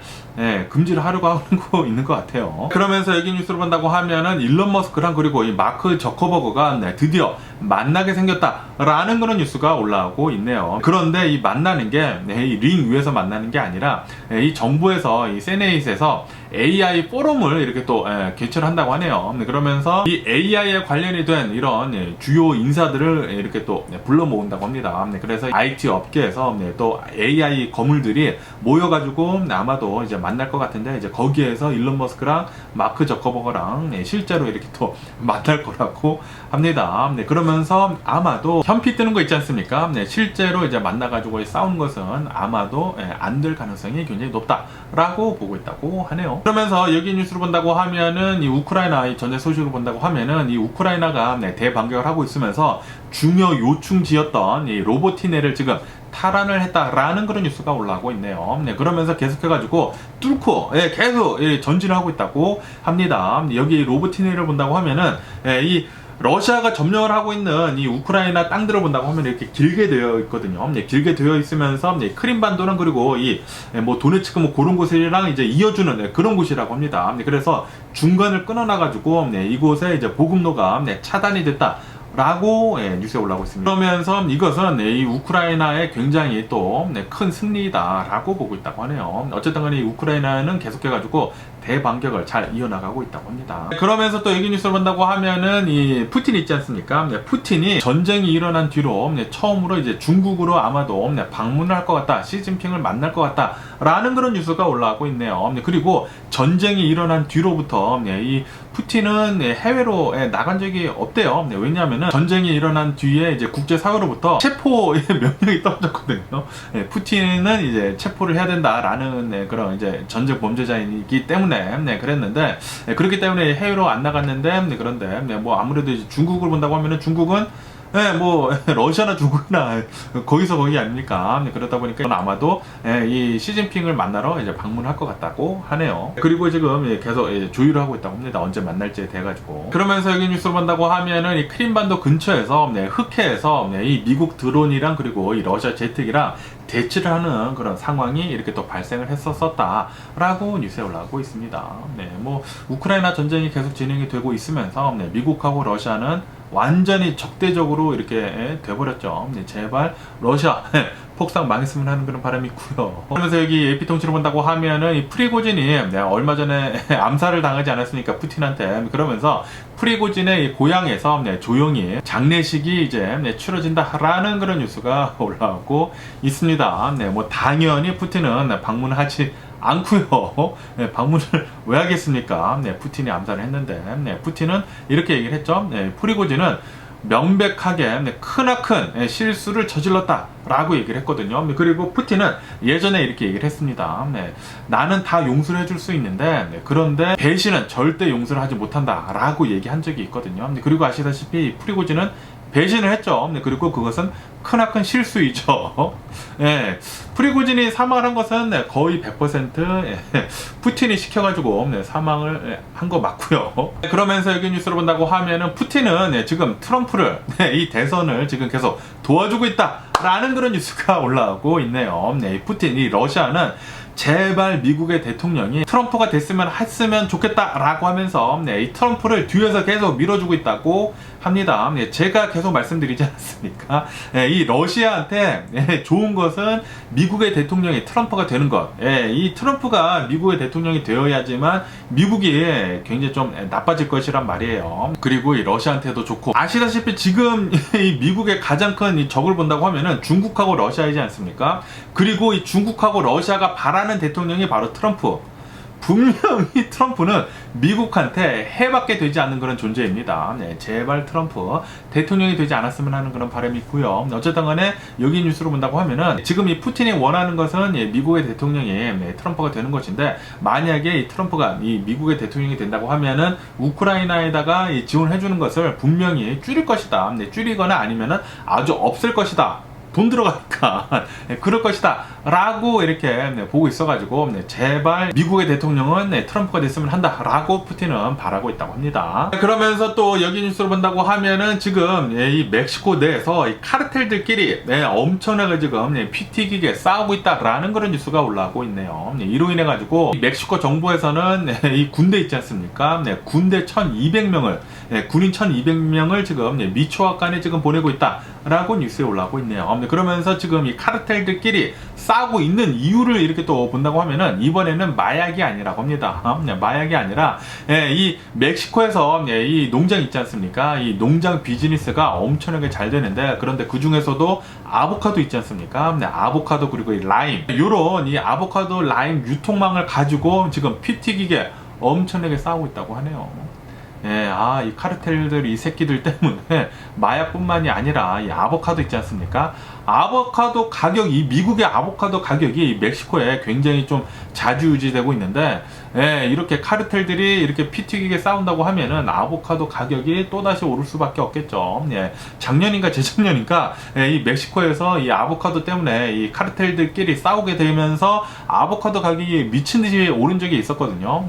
금지를 하려고 하고 있는 것 같아요. 그러면서 여기 뉴스를 본다고 하면은 일론 머스크랑 그리고 이 마크 저커버그가 드디어 만나게 생겼다 라는 그런 뉴스가 올라오고 있네요. 그런데 이 만나는 게 이 링 위에서 만나는 게 아니라 이 정부에서 이 세네이트에서 AI 포럼을 이렇게 또 개최를 한다고 하네요. 그러면서 이 AI에 관련이 된 이런 주요 인사들을 이렇게 또 불러 모은다고 합니다. 그래서 IT 업계에서 또 AI 거물들이 모여가지고 아마도 이제 만날 것 같은데 이제 거기에서 일론 머스크랑 마크 저커버거랑 실제로 이렇게 또 만날 거라고 합니다. 그러면서 아마도 현피 뜨는 거 있지 않습니까? 실제로 이제 만나가지고 싸우는 것은 아마도 안 될 가능성이 굉장히 높다라고 보고 있다고 하네요. 그러면서 여기 뉴스를 본다고 하면은 이 우크라이나 이 전쟁 소식을 본다고 하면은 이 우크라이나가 대반격을 하고 있으면서 중요 요충지였던 이 로보티네를 지금 탈환을 했다라는 그런 뉴스가 올라오고 있네요. 그러면서 계속해가지고 뚫고 계속 전진을 하고 있다고 합니다. 여기 로보티네를 본다고 하면은 이 러시아가 점령을 하고 있는 이 우크라이나 땅들을 본다고 하면 이렇게 길게 되어 있거든요. 길게 되어 있으면서 크림반도는 그리고 이 뭐 도네츠크 뭐 그런 곳이랑 이제 이어주는 그런 곳이라고 합니다. 그래서 중간을 끊어놔가지고 이곳에 이제 보급로가 차단이 됐다. 라고 뉴스에 올라오고 있습니다. 그러면서 이것은 이 우크라이나의 굉장히 또 큰 승리다 라고 보고 있다고 하네요. 어쨌든 간에 이 우크라이나는 계속해가지고 대반격을 잘 이어나가고 있다고 합니다. 그러면서 또 여기 뉴스를 본다고 하면은 이 푸틴 있지 않습니까? 푸틴이 전쟁이 일어난 뒤로 처음으로 이제 중국으로 아마도 방문을 할 것 같다. 시진핑을 만날 것 같다. 라는 그런 뉴스가 올라오고 있네요. 그리고 전쟁이 일어난 뒤로부터 이 푸틴은 해외로 나간 적이 없대요. 왜냐하면은 전쟁이 일어난 뒤에 이제 국제사회로부터 체포 명령이 떨어졌거든요. 푸틴은 이제 체포를 해야 된다라는 그런 이제 전쟁 범죄자이기 때문에 그랬는데 그렇기 때문에 해외로 안 나갔는데 그런데 뭐 아무래도 이제 중국을 본다고 하면은 중국은 뭐 러시아나 중국이나 거기서 거기 아닙니까? 그러다 보니까 아마도 이 시진핑을 만나러 이제 방문할 것 같다고 하네요. 그리고 지금 계속 조율을 하고 있다고 합니다. 언제 만날지에 돼가지고. 그러면서 여기 뉴스를 본다고 하면은 이 크림반도 근처에서 흑해에서 이 미국 드론이랑 그리고 이 러시아 제트기랑 대치를 하는 그런 상황이 이렇게 또 발생을 했었다라고 뉴스에 올라오고 있습니다. 뭐 우크라이나 전쟁이 계속 진행이 되고 있으면서 미국하고 러시아는 완전히 적대적으로 이렇게 돼버렸죠. 제발 러시아 폭삭 망했으면 하는 그런 바람이 있고요. 그러면서 여기 AP통신을 본다고 하면은 이 프리고진이 얼마 전에 암살을 당하지 않았습니까? 푸틴한테. 그러면서 프리고진의 고향에서 조용히 장례식이 이제 치러진다라는 그런 뉴스가 올라오고 있습니다. 뭐 당연히 푸틴은 방문하지 않고요. 방문을 왜 하겠습니까? 푸틴이 암살을 했는데 푸틴은 이렇게 얘기를 했죠. 프리고진은 명백하게 크나큰 실수를 저질렀다 라고 얘기를 했거든요. 그리고 푸틴은 예전에 이렇게 얘기를 했습니다. 나는 다 용서를 해줄 수 있는데 그런데 배신은 절대 용서를 하지 못한다 라고 얘기한 적이 있거든요. 그리고 아시다시피 프리고진은 배신을 했죠. 네, 그리고 그것은 크나큰 실수이죠. 예, 프리고진이 사망을 한 것은 거의 100% 푸틴이 시켜가지고 사망을 한 거 맞고요. 그러면서 여기 뉴스를 본다고 하면은 푸틴은 지금 트럼프를 이 대선을 지금 계속 도와주고 있다라는 그런 뉴스가 올라오고 있네요. 이 푸틴, 이 러시아는 제발 미국의 대통령이 트럼프가 됐으면 했으면 좋겠다라고 하면서 이 트럼프를 뒤에서 계속 밀어주고 있다고 합니다. 제가 계속 말씀드리지 않았습니까? 이 러시아한테 좋은 것은 미국의 대통령이 트럼프가 되는 것. 이 트럼프가 미국의 대통령이 되어야지만 미국이 굉장히 좀 나빠질 것이란 말이에요. 그리고 이 러시아한테도 좋고, 아시다시피 지금 이 미국의 가장 큰 이 적을 본다고 하면은 중국하고 러시아이지 않습니까? 그리고 이 중국하고 러시아가 바라는 대통령이 바로 트럼프. 분명히 트럼프는 미국한테 해밖에 되지 않는 그런 존재입니다. 제발 트럼프 대통령이 되지 않았으면 하는 그런 바람이 있고요. 어쨌든 간에 여기 뉴스로 본다고 하면은 지금 이 푸틴이 원하는 것은 미국의 대통령이 트럼프가 되는 것인데, 만약에 이 트럼프가 이 미국의 대통령이 된다고 하면은 우크라이나에다가 이 지원해 주는 것을 분명히 줄일 것이다. 줄이거나 아니면은 아주 없앨 것이다. 돈 들어가니까 그럴 것이다 라고 이렇게 보고 있어가지고 제발 미국의 대통령은 트럼프가 됐으면 한다 라고 푸틴은 바라고 있다고 합니다. 그러면서 또 여기 뉴스를 본다고 하면은 지금 이 멕시코 내에서 이 카르텔들끼리 엄청나게 지금 피 튀기게 싸우고 있다라는 그런 뉴스가 올라오고 있네요. 이로 인해 가지고 멕시코 정부에서는 이 군대 있지 않습니까? 군대 1200명을 군인 1200명을 지금 미초아칸에 지금 보내고 있다라고 뉴스에 올라오고 있네요. 그러면서 지금 이 카르텔들끼리 싸우고 있는 이유를 이렇게 또 본다고 하면은 이번에는 마약이 아니라고 합니다. 마약이 아니라 이 멕시코에서 이 농장 있지 않습니까? 이 농장 비즈니스가 엄청나게 잘 되는데, 그런데 그 중에서도 아보카도 있지 않습니까? 아보카도 그리고 이 라임, 요런 이 아보카도 라임 유통망을 가지고 지금 피 튀기게 엄청나게 싸우고 있다고 하네요. 이 카르텔들, 이 새끼들 때문에 마약뿐만이 아니라 이 아보카도 있지 않습니까? 아보카도 가격, 이 미국의 아보카도 가격이 멕시코에 굉장히 좀 자주유지되고 있는데, 이렇게 카르텔들이 이렇게 피 튀기게 싸운다고 하면은 아보카도 가격이 또다시 오를 수밖에 없겠죠. 작년인가 재작년인가 이 멕시코에서 이 아보카도 때문에 이 카르텔들끼리 싸우게 되면서 아보카도 가격이 미친 듯이 오른 적이 있었거든요.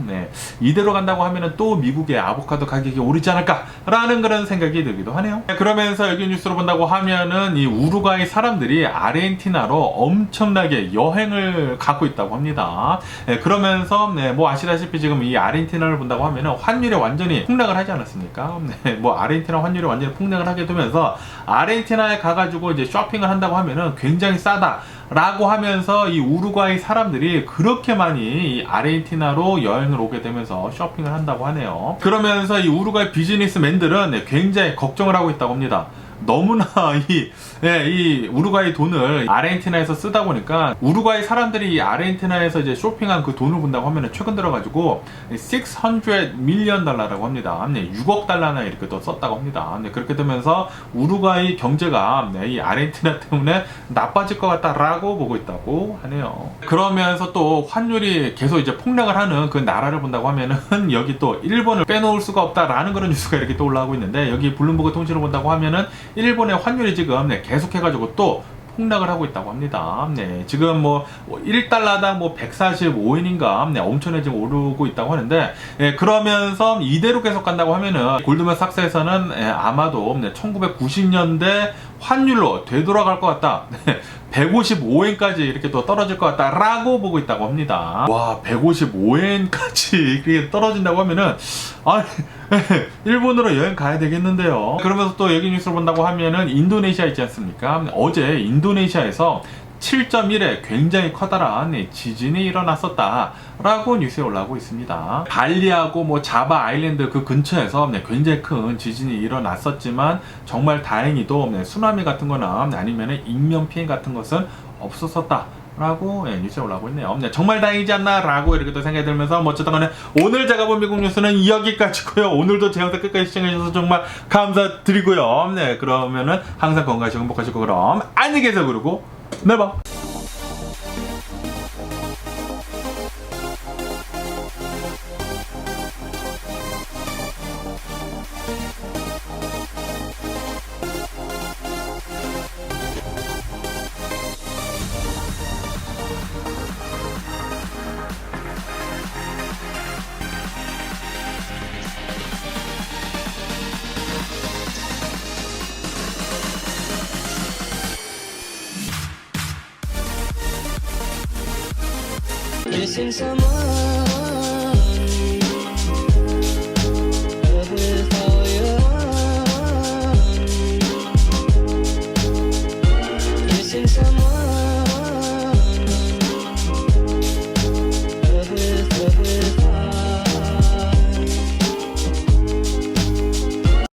이대로 간다고 하면은 또 미국의 아보카도 가격이 오르지 않을까라는 그런 생각이 들기도 하네요. 그러면서 여기 뉴스로 본다고 하면은 이 우루과이 사람들이 아르헨티나로 엄청나게 여행을 가고 있다고 합니다. 그러면서 뭐 아시다시피 지금 이 아르헨티나를 본다고 하면은 환율이 완전히 폭락을 하지 않았습니까? 뭐 아르헨티나 환율이 완전히 폭락을 하게 되면서 아르헨티나에 가가지고 이제 쇼핑을 한다고 하면은 굉장히 싸다 라고 하면서 이 우루과이 사람들이 그렇게 많이 이 아르헨티나로 여행을 오게 되면서 쇼핑을 한다고 하네요. 그러면서 이 우루과이 비즈니스맨들은 굉장히 걱정을 하고 있다고 합니다. 너무나 이 우루과이 돈을 아르헨티나에서 쓰다 보니까 우루과이 사람들이 이 아르헨티나에서 이제 쇼핑한 그 돈을 본다고 하면 최근 들어가지고 600 밀리언 달러라고 합니다. 6억 달러나 이렇게 또 썼다고 합니다. 그렇게 되면서 우루과이 경제가 이 아르헨티나 때문에 나빠질 것 같다라고 보고 있다고 하네요. 그러면서 또 환율이 계속 이제 폭락을 하는 그 나라를 본다고 하면은 여기 또 일본을 빼놓을 수가 없다라는 그런 뉴스가 이렇게 또 올라오고 있는데, 여기 블룸버그 통신을 본다고 하면은 일본의 환율이 지금 계속해가지고 또 폭락을 하고 있다고 합니다. 지금 뭐 1달러당 뭐 145엔인가 엄청나게 지금 오르고 있다고 하는데, 그러면서 이대로 계속 간다고 하면은 골드만삭스에서는 아마도 1990년대 환율로 되돌아갈 것 같다. 155엔까지 이렇게 또 떨어질 것 같다라고 보고 있다고 합니다. 와, 155엔까지 이렇게 떨어진다고 하면은 일본으로 여행 가야 되겠는데요. 그러면서 또 여기 뉴스를 본다고 하면은 인도네시아 있지 않습니까? 어제 인도네시아에서 7.1의 굉장히 커다란 지진이 일어났었다 라고 뉴스에 올라오고 있습니다. 발리하고 뭐 자바 아일랜드 그 근처에서 굉장히 큰 지진이 일어났었지만, 정말 다행히도 쓰나미 같은 거나 아니면 인명피해 같은 것은 없었었다 라고 뉴스에 올라오고 있네요. 정말 다행이지 않나 라고 이렇게 또 생각이 들면서, 뭐 어쨌든 간에 오늘 제가 본 미국 뉴스는 여기까지고요. 오늘도 제 영상 끝까지 시청해주셔서 정말 감사드리고요. 그러면은 항상 건강하시고 행복하시고 그럼 안녕히 계세요. 그러고 네 봐. missing someone.